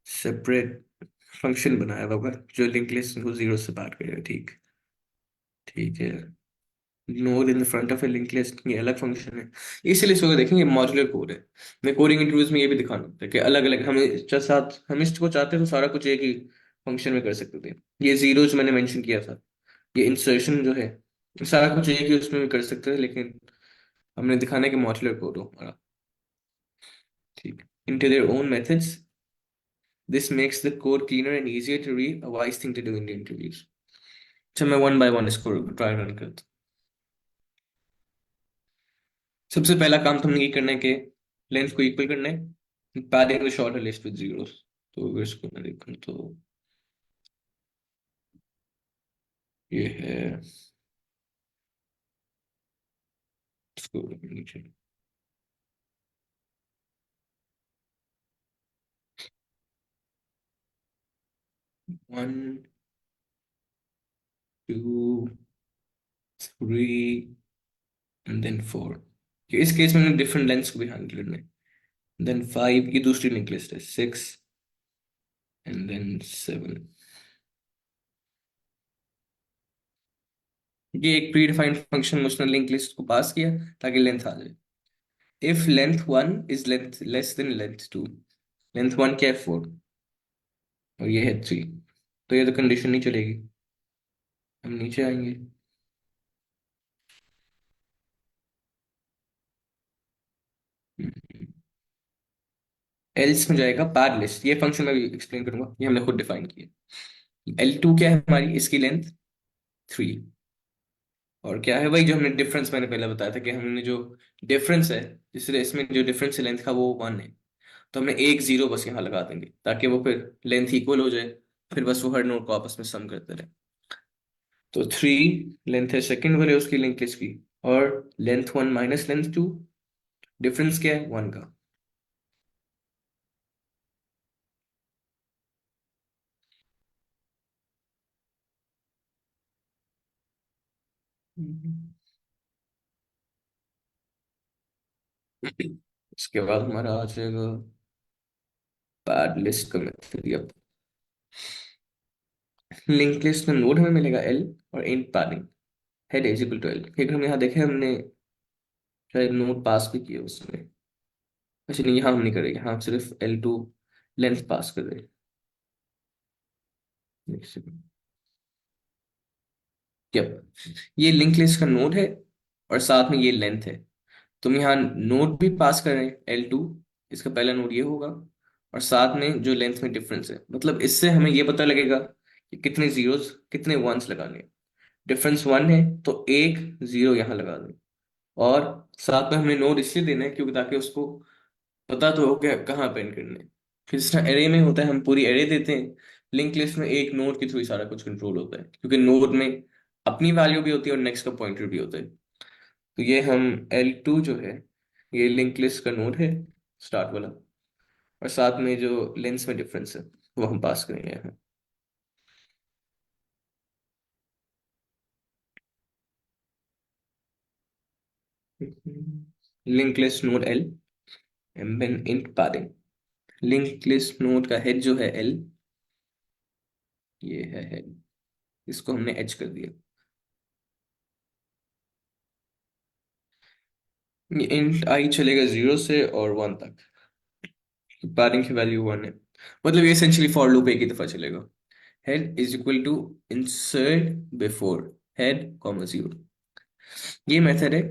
सेपरेट फंक्शन बनाया होगा जो लिंक लिस्ट को 0 से पार करेगा। ठीक, ठीक है। Node in the front of A link list, ये अलग फंक्शन है। इसीलिए इसको देखेंगे मॉड्यूलर कोड है। मैं कोडिंग इंटरव्यूज में ये भी दिखाना होता है कि अलग अलग हम साथ हम इसको चाहते हैं तो सारा कुछ एक ही फंक्शन में कर सकते थे। ये जीरो जो मैंने मेंशन किया था, ये इंसर्शन जो है, सारा कुछ एक ही उसमें भी कर सकते थे, लेकिन हमने दिखाना है कि मॉड्यूलर कोड हो हमारा। ठीक, into their own methods, this makes the code cleaner and easier to read, a wise thing to do in the interviews। अच्छा, मैं वन बाय वन इसको ट्राई रन करता हूँ। सबसे पहला काम तो हमें ये करना है कि लेंथ को इक्वल करना है, padding the shorter list with zeros. तो अगर इसको मैं देखूं तो ये है, इसको नीचे, 1 2 3 एंड देन 4। इस केस में डिफरेंट लेंथ्स को भी हैंडल करना है। देन 5, ये दूसरी लिंक लिस्ट है, 6 एंड देन 7। ये एक प्री डिफाइंड फंक्शन उसने लिंक लिस्ट को पास किया ताकि लेंथ आ जाए। If length 1 is length less than length 2, length 1 क्या है 4 और ये है 3, तो ये तो कंडीशन नहीं चलेगी। हम नीचे आएंगे। एल्स में जाएगा पैड लिस्ट, ये फंक्शन मैं एक्सप्लेन करूंगा, ये हमने खुद डिफाइन किया। L2 क्या है हमारी, इसकी लेंथ 3। और क्या है, वही जो हमने डिफरेंस मैंने पहले बताया था कि हमने जो डिफरेंस है, जिससे इसमें जो डिफरेंस है लेंथ का वो 1 है, तो हमने एक जीरो बस यहाँ लगा देंगे ताकि वो फिर लेंथ इक्वल हो जाए। फिर बस वो हर नोड को आपस में सम करते रहे। तो 3 लेंथ है सेकंड वाले उसकी लिंक लिस्ट की, और लेंथ 1 माइनस लेंथ 2, डिफरेंस क्या है 1 का। इसके बाद हमारा आ जाएगा पैड लिस्ट का मेथड। लिंक लिस्ट में नोड हमें मिलेगा एल, और in padding head is equal to L, क्योंकि हम यहाँ देखे हमने शायद नोड पास भी किया उसमें। अच्छा नहीं, यहाँ हम नहीं करेंगे, यहाँ हम सिर्फ L2 लेंथ पास कर रहे हैं। एक सेकंड। यप, ये लिंक लिस्ट का नोड है और साथ में ये लेंथ है। तुम यहाँ नोड भी पास कर रहे हैं L2, इसका पहला नोड ये होगा, और साथ में जो लेंथ में डिफरेंस है, मतलब इससे हमें ये पता लगेगा कि कितने जीरोस कितने वंस लगाने हैं। डिफरेंस 1 है तो एक जीरो यहाँ लगा दें। और साथ में हमें नोड इसलिए देना है क्योंकि ताकि उसको पता तो हो गया कहाँ अपेंड करना है। फिर जिस तरह एरे में होता है हम पूरी एरे देते हैं, लिंक लिस्ट में एक नोड के थ्रू ही सारा कुछ कंट्रोल होता है, क्योंकि नोड में अपनी वैल्यू भी होती है और नेक्स्ट का पॉइंटर भी होता है। तो ये हम L2 जो है, ये लिंक लिस्ट का नोड है, स्टार्ट वाला, और साथ में जो लेंस में डिफरेंस है वो हम पास करेंगे यहाँ। लिंक लिस्ट नोड L, एम्बेन int padding। Link list node का हेड जो है L, ये है हेड, इसको हमने H कर दिया। ये इंट I चलेगा 0 से और 1 तक। padding की वैल्यू 1 है, मतलब ये एसेंशियली फॉर लूप एक ही दफा चलेगा। Head is equal to insert before head comma 0, ये मेथड है,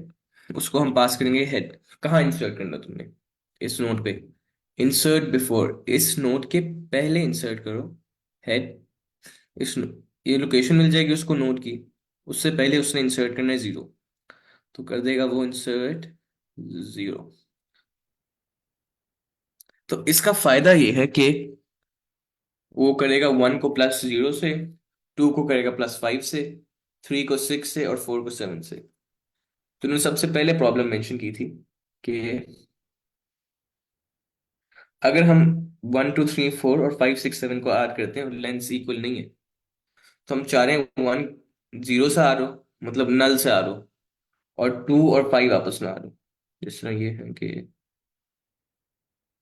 उसको हम पास करेंगे हेड। कहाँ इंसर्ट करना तुमने? इस नोड पे। इंसर्ट बिफोर, इस नोड के पहले इंसर्ट करो हेड। इस ये लोकेशन मिल जाएगी उसको नोड की, उससे पहले उसने इंसर्ट करना है 0, तो कर देगा वो इंसर्ट 0। तो इसका फायदा ये है कि वो करेगा 1 को +0 से, 2 को करेगा +5 से, 3 को 6 से और 4 को 7 से। तो उन्होंने सबसे पहले प्रॉब्लम मेंशन की थी कि अगर हम 1 2 3 4 और 5 6 7 को ऐड करते हैं और लेंथ इक्वल नहीं है, तो हम चाह रहे हैं 1 0 से आ रहा हो, मतलब नल से आ रहा हो, और 2 और 5 आपस में आ रहा हो। जिस तरह ये है कि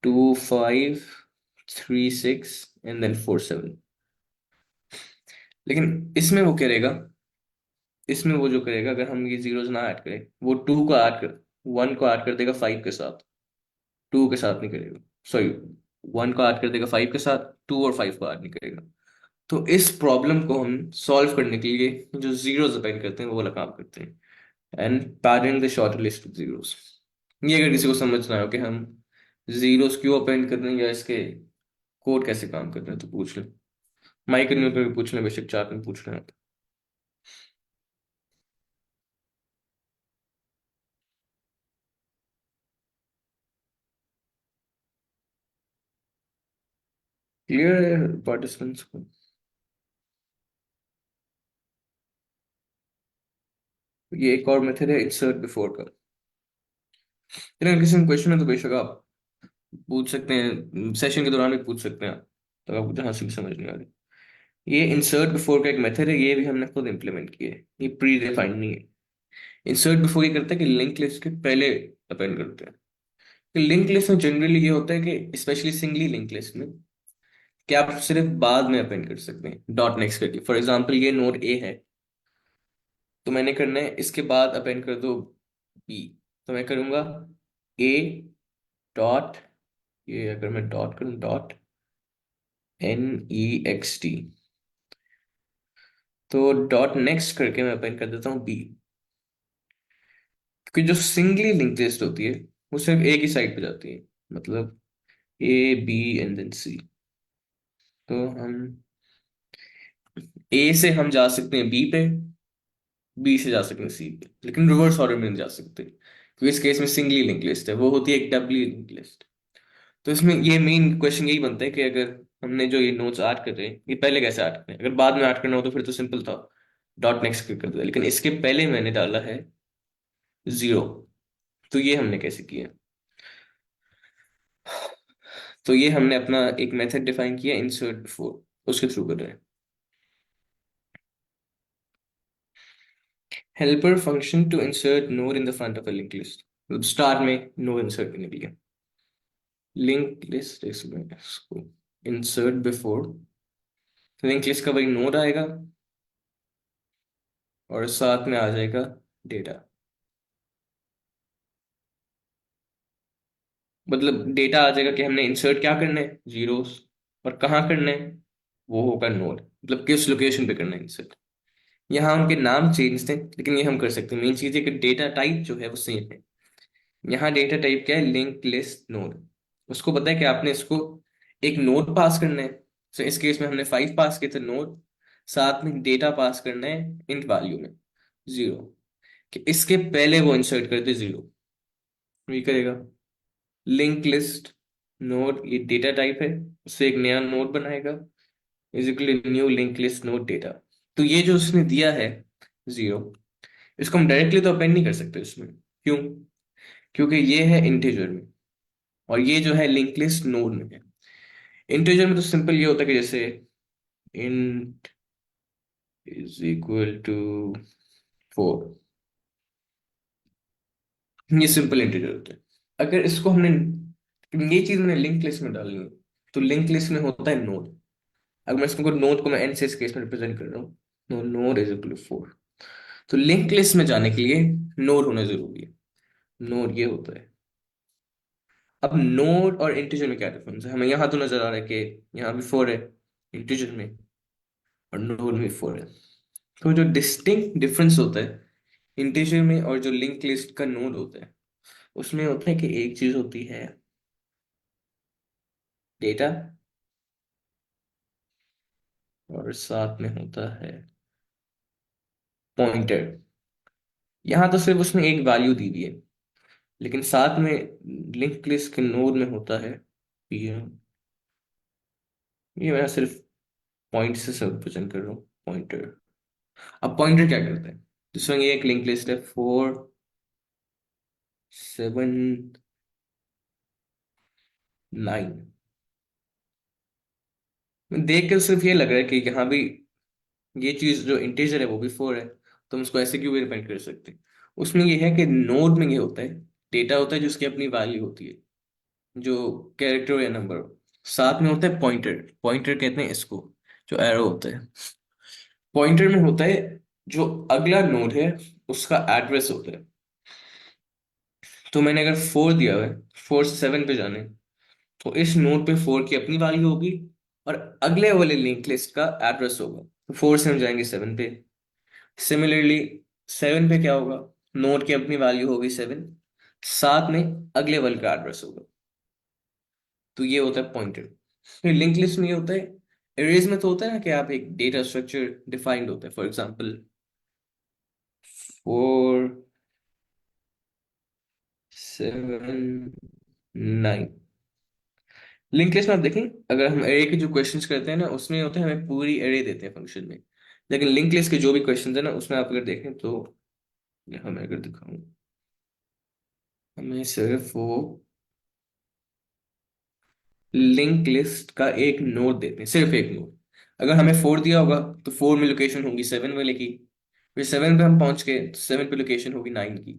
2 5 3 6 एंड देन 4 7। लेकिन इसमें वो जो करेगा, अगर हम ये जीरोस ना ऐड करें, वो 1 को ऐड कर देगा 5 के साथ, 2 के साथ नहीं करेगा। सॉरी, 1 को ऐड कर देगा 5 के साथ, 2 और 5 को ऐड नहीं करेगा। तो इस प्रॉब्लम को हम सॉल्व करने के लिए जो जीरोस अपेंड करते हैं वो वाला काम करते हैं, and parent the short list of zeros. ये अगर किसी को समझना हो कि हम जीरोस क्यों अपेंड कर रहे हैं या इसके कोड कैसे काम कर रहे हैं, तो पूछ लें, माइक में करके पूछ लें, बेशक चार्ट में पूछ लें। क्लियर है पार्टिसिपेंट्स को? ये एक और मेथड है इंसर्ट बिफोर का। फिर अगर किसी में क्वेश्चन है तो बेशक आप पूछ सकते हैं, सेशन के दौरान भी पूछ सकते हैं, तो आपको जहां से भी समझ नहीं आ रही। ये इंसर्ट बिफोर का एक मेथड है, ये भी हमने खुद इंप्लीमेंट किया है, ये प्री डिफाइंड नहीं है। इंसर्ट बिफोर ये करता है कि लिंक लिस्ट के पहले अपेंड करते हैं। लिंक लिस्ट में जनरली ये होता है कि स्पेशली सिंगली लिंक लिस्ट में कि आप सिर्फ बाद में अपेंड कर सकते हैं डॉट नेक्स्ट करके। फॉर एग्जांपल ये नोड ए है, तो मैंने करना है इसके बाद अपेंड कर दो बी, तो मैं करूंगा ए डॉट, ये अगर मैं डॉट करूँ, डॉट NEXT, तो डॉट नेक्स्ट करके मैं अपेंड कर देता हूँ बी। क्योंकि जो सिंगली लिंक लिस्ट होती है वो सिर्फ एक ही साइड पे जाती है, मतलब A B and then C। तो हम ए से हम जा सकते हैं बी पे, बी से जा सकते हैं सी पे, लेकिन रिवर्स ऑर्डर में नहीं जा सकते, क्योंकि इस केस में सिंगली लिंक लिस्ट है, वो होती है एक डबली लिंक लिस्ट। तो इसमें ये मेन क्वेश्चन यही बनता है कि अगर हमने जो ये नोट्स ऐड कर रहे हैं ये पहले कैसे ऐड करें। अगर बाद में ऐड करना हो तो फिर तो सिंपल था, डॉट नेक्स्ट कर दिया, लेकिन इसके पहले मैंने डाला है 0, तो ये हमने कैसे किया? तो ये हमने अपना एक मेथड डिफाइन किया इंसर्ट बिफोर, उसके थ्रू कर रहे हैं। Helper function to insert node in the front of a link list, मतलब स्टार्ट में नोड इंसर्ट करने के लिए। लिंक लिस्ट इसमें इसको इंसर्ट बिफोर, लिंक लिस्ट का वही नोड आएगा और साथ में आ जाएगा डेटा। मतलब डेटा आ जाएगा कि हमने इंसर्ट क्या करना है, जीरोस, और कहाँ करना है, वो होगा नोड, मतलब किस लोकेशन पे करना है इंसर्ट। यहाँ उनके नाम चेंज थे, लेकिन ये हम कर सकते हैं। मेन चीज है कि डेटा टाइप जो है वो सेम है। यहाँ डेटा टाइप क्या है, लिंक लिस्ट नोड। उसको पता है कि आपने इसको एक नोड पास करना है। तो इस केस में हमने 5 पास किए थे नोड, साथ में डेटा पास करना है इंट वैल्यू में 0, कि इसके पहले वो इंसर्ट कर दे 0। वही करेगा। लिंक लिस्ट नोड ये डेटा टाइप है, उससे एक नया नोड बनाएगा, is equal new link list node data. तो ये जो उसने दिया है 0, इसको हम डायरेक्टली तो अपेंड नहीं कर सकते उसमें। क्यों? क्योंकि ये है इंटीजर में, और ये जो है लिंक लिस्ट नोड में है। इंटीजर में तो सिंपल ये होता है कि जैसे int इज इक्वल टू 4, ये सिंपल इंटीजर होता है। अगर इसको हमने, ये चीज मैंने लिंक लिस्ट में डालनी है, तो लिंक लिस्ट में होता है नोड। अगर मैं इसको नोड को मैं एन से इस केस में रिप्रेजेंट कर रहा हूँ, no node is equal to 4, तो लिंक लिस्ट में जाने के लिए नोड होना जरूरी है। नोड ये होता है। अब नोड और इंटीजर में क्या डिफरेंस है, हमें यहाँ तो नजर आ रहा है कि यहाँ भी 4 है इंटीजर में, और नोड में 4 है। तो जो डिस्टिंक्ट डिफरेंस होता है इंटीजर में और जो लिंक लिस्ट का नोड होता है, उसमें होता है कि एक चीज होती है डेटा, और साथ में होता है पॉइंटर। यहाँ तो सिर्फ उसने एक वैल्यू दी हुई है, लेकिन साथ में लिंक लिस्ट के नोड में होता है ये ये मैं सिर्फ पॉइंट से सब रिप्रेजेंट कर रहा हूँ, पॉइंटर। अब पॉइंटर क्या करता है, जिसमें ये एक लिंक लिस्ट है 4 7 9, देख कर सिर्फ ये लग रहा है कि यहाँ भी ये चीज जो इंटीजर है वो भी 4 है, तो हम उसको ऐसे क्यों भी रिप्रेजेंट कर सकते हैं। उसमें ये है कि नोड में ये होता है, डेटा होता है जिसकी अपनी वैल्यू होती है, जो कैरेक्टर या नंबर। साथ में होता है पॉइंटर, पॉइंटर कहते हैं इसको, जो एरो होता है। पॉइंटर में होता है जो अगला नोड है उसका एड्रेस होता है। तो मैंने अगर 4 दिया हुआ है, 4 से 7 पे जाने, तो इस नोड पे 4 की अपनी वैल्यू होगी, और अगले वाले लिंक लिस्ट का एड्रेस होगा। तो 4 से हम जाएंगे 7 पे। सिमिलरली 7 पे क्या होगा, नोड की अपनी वैल्यू होगी 7, साथ में अगले वाले का एड्रेस होगा। तो ये होता है पॉइंटर। फिर लिंक लिस्ट में ये होता है, एरेज में तो होता है ना कि आप एक डेटा स्ट्रक्चर डिफाइंड होता है, फॉर एग्जांपल 4 7 9। लिंक लिस्ट में आप देखें, अगर हम एरे के जो क्वेश्चंस करते हैं ना, उसमें होता है हमें पूरी एरे देते हैं फंक्शन में। लेकिन लिंक लिस्ट के जो भी क्वेश्चंस है ना, उसमें आप अगर देखें तो, यहाँ मैं अगर दिखाऊं, हमें सिर्फ वो लिंक लिस्ट का एक नोड देते हैं, सिर्फ एक नोड। अगर हमें 4 दिया होगा, तो 4 में लोकेशन होगी 7 वाले की। फिर 7 पे हम पहुंच गए तो 7 पे लोकेशन होगी 9 की।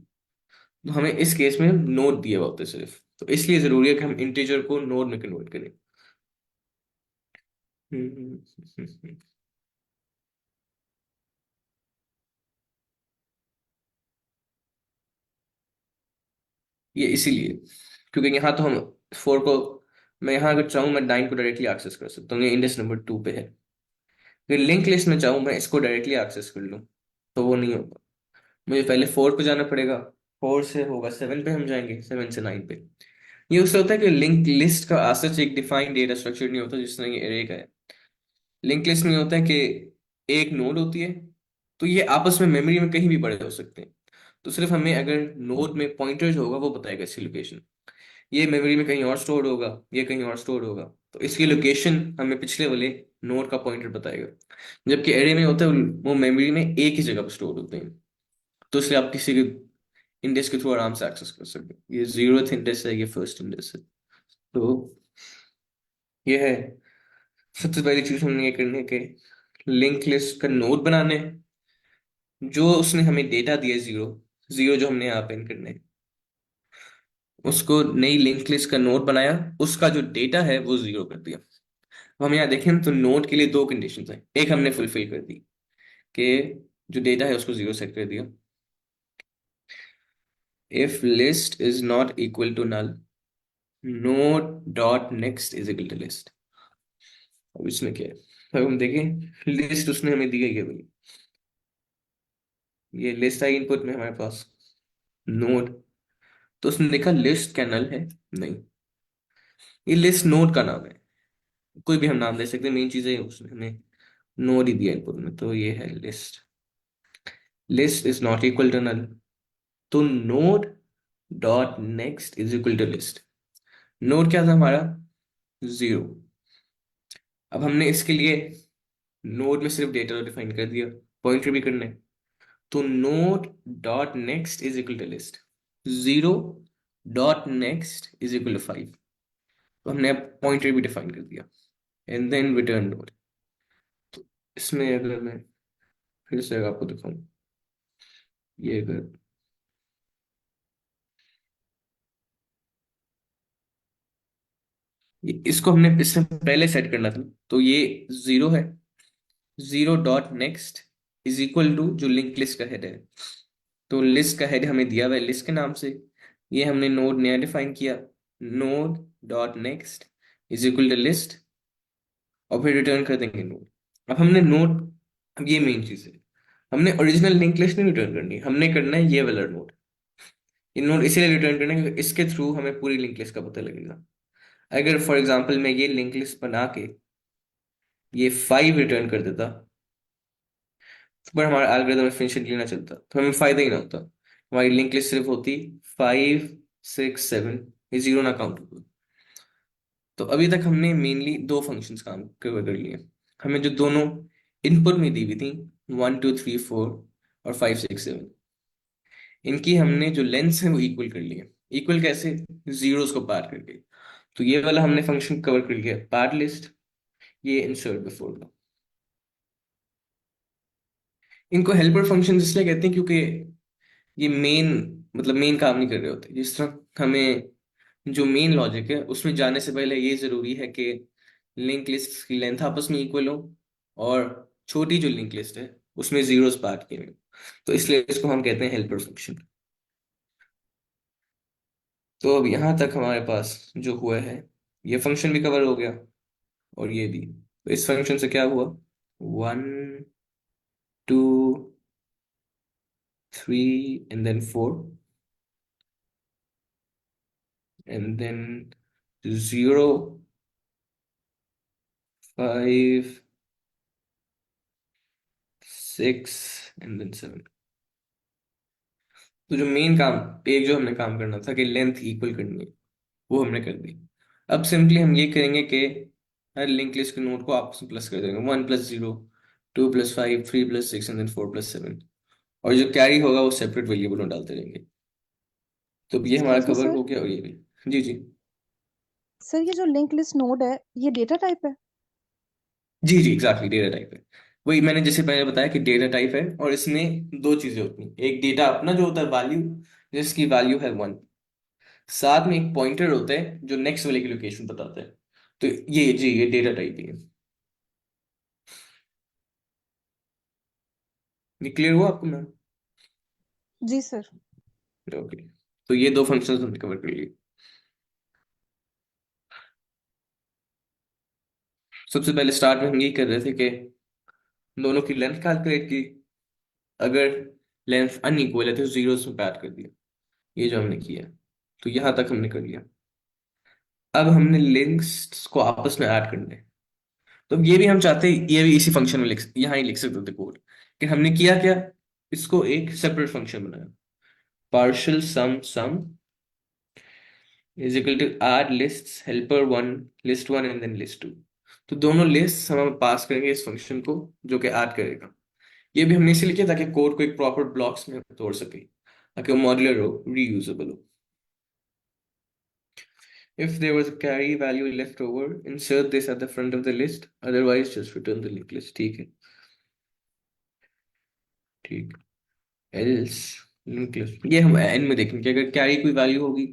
तो हमें इस केस में नोड दिए हुए होते हैं सिर्फ, तो इसलिए जरूरी है कि हम इंटीजर को नोड में कन्वर्ट करें। ये इसीलिए, क्योंकि यहाँ तो हम 4 को, मैं यहाँ अगर चाहूँ मैं 9 को डायरेक्टली एक्सेस कर सकता हूँ, ये इंडेक्स नंबर 2 पे है। अगर लिंक लिस्ट में चाहूँ मैं इसको डायरेक्टली एक्सेस कर लूँ, तो वो नहीं होगा। मुझे पहले 4 पे जाना पड़ेगा, 4 से होगा 7 पे, हम जाएंगे 7 से 9 पे। ये उससे होता है कि लिंक लिस्ट का आज सच एक डिफाइंड डेटा स्ट्रक्चर नहीं होता, जिसने ये एरे का है। लिंक लिस्ट में होता है कि एक नोड होती है, तो ये आपस में मेमोरी में कहीं भी पड़े हो सकते हैं। तो सिर्फ हमें अगर नोड में पॉइंटर जो होगा वो बताएगा इसकी लोकेशन। ये मेमोरी में कहीं और स्टोर होगा, ये कहीं और स्टोर होगा, तो इसकी लोकेशन हमें पिछले वाले नोड का पॉइंटर बताएगा। जबकि एरे में होता है वो मेमोरी में एक ही जगह पर स्टोर होते हैं, तो इसलिए आप किसी के इंडेक्स के थ्रू आराम से एक्सेस कर सकते हैं। ये 0th इंडेक्स है, ये फर्स्ट इंडेक्स है। तो ये है, सबसे पहली चीज हमने ये करनी है कि लिंक लिस्ट का नोड बनाने, जो उसने हमें डेटा दिया 0, 0 जो हमने यहाँ पे इन करने हैं, उसको नई लिंक लिस्ट का नोड बनाया, उसका जो डेटा है वो 0 कर दिया। अब हम यहाँ देखें तो नोड के लिए दो कंडीशंस हैं, एक हमने फुलफिल कर दी कि जो डेटा है उसको 0 सेट कर दिया। If list is not equal to null, node dot next is equal to list. अब इसमें क्या है, अब हम देखें लिस्ट उसने हमें दी गई है भाई, ये लिस्ट आई इनपुट में हमारे पास, नोड। तो उसने लिखा लिस्ट का नल है, नहीं, ये लिस्ट नोड का नाम है, कोई भी हम नाम दे सकते हैं, मेन चीज है उसने हमें नोड ही दिया इनपुट में, तो ये है list. List is not equal to null, तो node dot next is equal to list. Node क्या था हमारा, 0। अब हमने इसके लिए नोड में सिर्फ डेटा डिफाइन कर दिया, पॉइंटर भी करना है, तो node dot next is equal to list, 0 dot next is equal to 5। तो हमने अब पॉइंटर भी डिफाइन कर दिया, एंड देन रिटर्न नोड। इसमें अगर मैं फिर से अगर आपको दिखाऊं, ये अगर इसको हमने इससे पहले सेट करना था, तो ये 0 है, 0 dot next is equal to जो लिंक लिस्ट का हेड है, तो लिस्ट का हेड हमें दिया हुआ है लिस्ट के नाम से, ये हमने नोड नया डिफाइन किया, node dot next is equal to list, और फिर रिटर्न कर देंगे नोड। अब हमने नोड, अब ये मेन चीज है, हमने ओरिजिनल लिंक लिस्ट नहीं रिटर्न करनी, हमने करना है ये वाला नोड। ये नोड इसीलिए रिटर्न करना है क्योंकि इसके थ्रू हमें पूरी लिंक लिस्ट का पता लगेगा। अगर फॉर एग्जांपल मैं ये लिंक लिस्ट बना के ये 5 रिटर्न कर देता, तो पर हमारा एल्गोरिथम एफिशिएंटली ना चलता, तो हमें फायदा ही ना होता, हमारी लिंक लिस्ट सिर्फ होती 5 6 7, ये 0 ना काउंट होता। तो अभी तक हमने मेनली दो फंक्शंस काम कवर कर लिए, हमें जो दोनों इनपुट में दी हुई थी 1 2 3 4 और 5 6 7, इनकी हमने जो लेंथ है वो इक्वल कर लिए। इक्वल कैसे, जीरोस को पार करके। तो ये वाला हमने फंक्शन कवर कर लिया, पार्ट लिस्ट, ये इंसर्ट बिफोर का। इनको हेल्पर फंक्शन इसलिए कहते हैं क्योंकि ये मेन, मतलब मेन काम नहीं कर रहे होते। जिस तरह हमें जो मेन लॉजिक है उसमें जाने से पहले ये जरूरी है कि लिंक लिस्ट की लेंथ आपस में इक्वल हो, और छोटी जो लिंक लिस्ट है उसमें जीरोस पार्ट किए हुए, तो इसलिए इसको हम कहते हैं हेल्पर फंक्शन। तो अब यहाँ तक हमारे पास जो हुआ है, ये फंक्शन भी कवर हो गया, और ये भी। तो इस फंक्शन से क्या हुआ, 1 2 3 and then 4, and then 0 5 6 and then 7। तो जो मेन काम, एक जो हमने काम करना था कि लेंथ इक्वल करनी है, वो हमने कर दी। अब सिंपली हम ये करेंगे कि हर लिंक लिस्ट के नोड को आपस में प्लस कर देंगे, 1 plus 0, 2 plus 5, 3 plus 6 and then 4 plus 7, और जो कैरी होगा वो सेपरेट वेरिएबल में डालते रहेंगे। तो ये हमारा एक्सक्यूज मी कवर सर। हो गया, और ये भी। जी जी। सर ये जो लिंक लिस्ट नोड है ये डेटा टाइप है? जी जी एग्जैक्टली, डेटा टाइप है। वही मैंने जैसे पहले बताया कि डेटा टाइप है, और इसमें दो चीजें होती हैं, एक डेटा अपना जो होता है वैल्यू, जिसकी वैल्यू है 1, साथ में एक पॉइंटर होता है जो नेक्स्ट वाले की लोकेशन बताता है। तो ये जी ये डेटा टाइप ही है। ये क्लियर हुआ आपको मैम? जी सर। ओके, तो ये दो फंक्शंस हमने कवर कर लिए। सबसे पहले स्टार्ट में हम यही कर रहे थे कि दोनों की लेंथ कैलकुलेट की, अगर लेंथ अनइक्वल है तो जीरोस में ऐड कर दिया, ये जो हमने किया। तो यहां तक हमने कर लिया। अब हमने लिंक्स को आपस में ऐड करना है, तो ये भी हम चाहते हैं, ये भी इसी फंक्शन में यहाँ ही लिख सकते थे कोड, कि हमने किया क्या, इसको एक सेपरेट फंक्शन बनाया, partial sum is equal to add lists helper one, list one and then list two. तो दोनों लिस्ट हम पास करेंगे इस फंक्शन को, जो कि ऐड करेगा। ये भी हमने इसीलिए किया ताकि कोड को एक प्रॉपर ब्लॉक्स में तोड़ सके, ताकि वो मॉड्यूलर हो, रीयूजेबल हो। If there was a carry value left over, insert this at the front of the list. Otherwise, just return the linked list. ठीक है, ठीक। Else linked list, ये हम एंड में देखेंगे कि अगर कैरी कोई वैल्यू होगी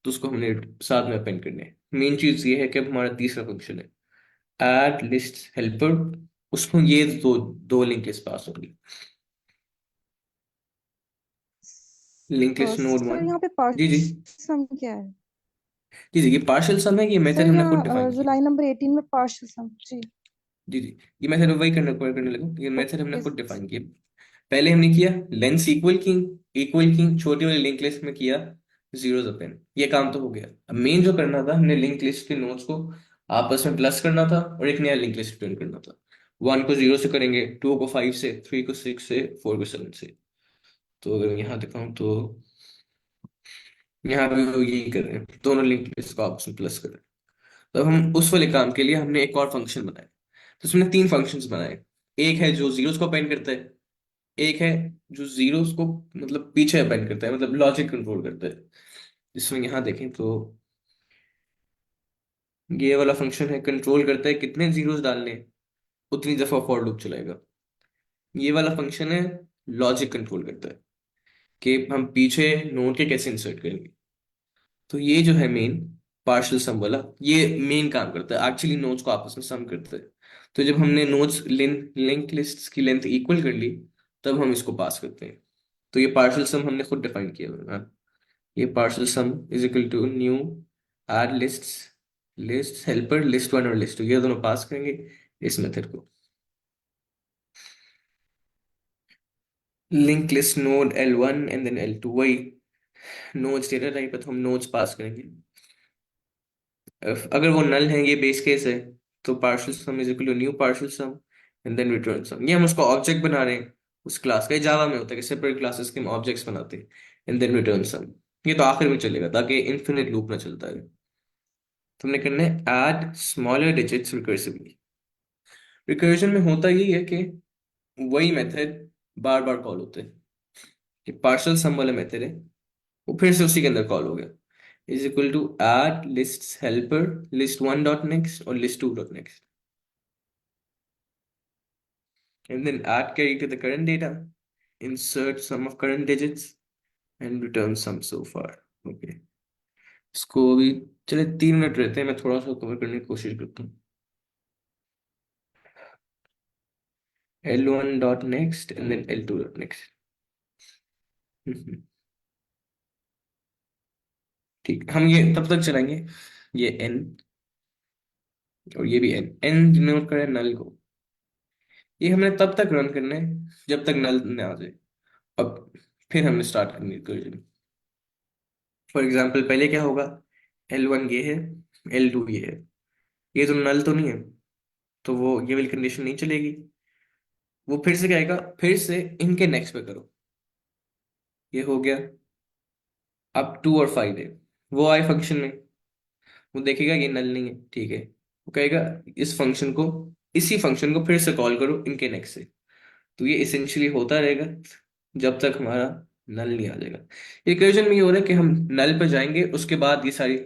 तो उसको हमने साथ में अपेंड करने है। मेन चीज ये है कि अब हमारा तीसरा फंक्शन है ऐड लिस्ट हेल्पर, उसको ये दो दो लिंक लिस्ट पास होंगी, लिंक लिस्ट नोड सर 1। यहाँ पे जी जी, पार्शियल सम क्या है? जी जी, ये पार्शियल सम है, ये मेथड सर हमने खुद यहाँ डिफाइन जो किया। लाइन नंबर 18 में पार्शियल सम जी। जी जी, ये मेथड वही करने लगा। ये मेथड हमने यस खुद डिफाइन किया। पहले हमने किया लेंस इक्वल की छोटी वाली लिंक लिस्ट में किया जीरोस अपेन, ये काम तो हो गया। अब मेन जो करना था, हमने लिंक लिस्ट के नोड्स को आपस में प्लस करना था और एक नया लिंक लिस्ट प्रिंट करना था। 1 को 0 से करेंगे, 2 को 5 से, 3 को 6 से, 4 को 7 से। तो अगर यहाँ दिखाऊं तो यहाँ पे वो यही कर रहे हैं, दोनों लिंक लिस्ट को आपस में प्लस कर रहे हैं। तब हम उस वाले काम के लिए हमने एक और फंक्शन बनाया। तो उसमें 3 फंक्शंस बनाए। एक है जो जीरोस को अपेंड करता है, एक है जो जीरोस को मतलब पीछे अपेंड करता है, मतलब लॉजिक कंट्रोल करता है। जिसमें यहाँ देखें तो ये वाला फंक्शन है, कंट्रोल करता है कितने जीरोस डालने हैं, उतनी दफा फॉर लूप चलाएगा। ये वाला फंक्शन है लॉजिक कंट्रोल करता है कि हम पीछे नोड के कैसे इंसर्ट करेंगे। तो ये जो है मेन पार्शियल सम वाला, ये मेन काम करता है, एक्चुअली नोड्स को आपस में सम करता है। तो जब हमने नोड्स लिंक लिस्ट्स की लेंथ इक्वल कर ली, तब हम इसको पास करते हैं। तो ये पार्शियल सम हमने खुद डिफाइन किया हुआ है। ये partial sum is equal to new add list helper list 1 और लिस्ट 2, ये दोनों पास करेंगे इस मेथड को। Link list node L1 and then L2, वही नोड्स डेटा टाइप है तो हम नोड्स पास करेंगे। अगर वो नल है, ये बेस केस है, तो partial sum is equal to new partial sum and then return sum. ये हम उसको ऑब्जेक्ट बना रहे हैं उस क्लास का। जावा में होता है कि सेपरेट क्लासेस के हम ऑब्जेक्ट्स बनाते हैं एंड देन रिटर्न सम। ये तो आखिर में चलेगा ताकि इन्फिनिट लूप ना चलता है। तो हमने करना है add smaller digits recursively. Recursion में होता यही है कि वही मेथड बार बार कॉल होते हैं। कि पार्शियल सम वाला मेथड है, वो फिर से उसी के अंदर कॉल हो गया, is equal to add list helper list 1 dot next और list 2 dot next, and then add carry to the current data, insert sum of current digits and return sum so far. Okay, इसको अभी चले 3 minute रहते हैं, मैं थोड़ा सा cover करने की कोशिश करता हूँ। L1 dot next and then L2 dot next. ठीक, हम ये तब तक चलाएंगे, ये n और ये भी n डिनोट करें नल को। ये हमने तब तक रन करना है जब तक नल न आ जाए। अब फिर हमने स्टार्ट करनी है। फॉर एग्जाम्पल पहले क्या होगा, L1 ये है, L2 ये है, ये तो नल तो नहीं है, तो वो ये वाली कंडीशन नहीं चलेगी। वो फिर से क्या आएगा, फिर से इनके नेक्स्ट पे करो, ये हो गया। अब 2 और 5 है, वो आए फंक्शन में, वो देखेगा ये नल नहीं है, ठीक है, वो कहेगा इस फंक्शन को, इसी फंक्शन को फिर से कॉल करो इनके नेक्स्ट से। तो ये इसेंशियली होता रहेगा जब तक हमारा नल नहीं आ जाएगा। इक्वेशन में ये हो रहा है कि हम नल पर जाएंगे, उसके बाद ये सारी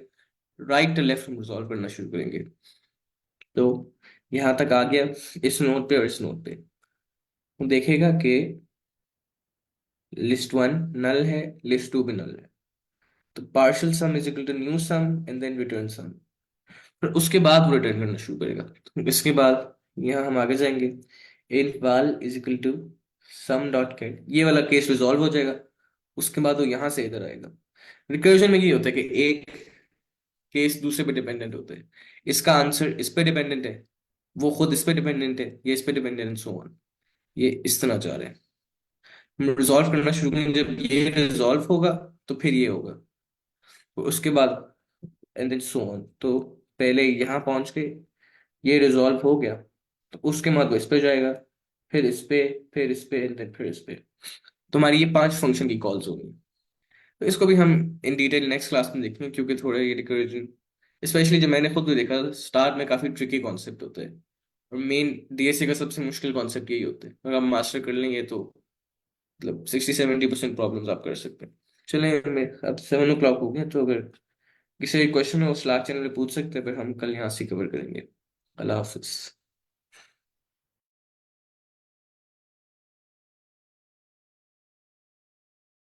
राइट टू लेफ्ट हम रिजॉल्व करना शुरू करेंगे। तो यहाँ तक आ गया इस नोड पे और इस नोड पे, वो देखेगा कि लिस्ट 1 नल है, लिस्ट 2 भी नल है। तो partial sum is equal to new sum and then return sum. फिर उसके बाद वो रिटर्न करना शुरू करेगा। तो इसके बाद यहाँ हम आगे जाएंगे, int val is equal to sum dot get, ये वाला केस रिजॉल्व हो जाएगा। उसके बाद वो यहाँ से इधर आएगा। रिकर्जन में ये होता है कि एक केस दूसरे पे डिपेंडेंट होता है, इसका आंसर इस पे डिपेंडेंट है, वो खुद इस पे डिपेंडेंट है, ये इस पे डिपेंडेंट एंड सो ऑन। ये इस तरह जा रहे हैं। हम रिजॉल्व करना शुरू करेंगे, जब ये रिजॉल्व होगा तो फिर ये होगा, तो उसके बाद एंड देन सो ऑन। तो पहले यहाँ पहुंच के ये रिजॉल्व हो गया, तो उसके बाद वो इस पे जाएगा, फिर इस पे, फिर इस पे एंड देन फिर इस पे। तुम्हारी ये 5 फंक्शन की कॉल्स होंगी। तो इसको भी हम इन डिटेल नेक्स्ट क्लास में देखेंगे, क्योंकि थोड़ा ये रिकर्जन, स्पेशली जब मैंने खुद भी देखा, स्टार्ट में काफी ट्रिकी कॉन्सेप्ट होता है। और मेन डीएसए का सबसे मुश्किल कॉन्सेप्ट यही होता है। अगर आप मास्टर कर लेंगे तो मतलब 60-70% प्रॉब्लम्स आप कर सकते हैं। चलें, मैं अब 7 o'clock हो गया, तो अगर किसी क्वेश्चन है वो स्लैक चैनल पे पूछ सकते हैं, फिर हम कल यहाँ से कवर करेंगे। अल्लाह हाफिज।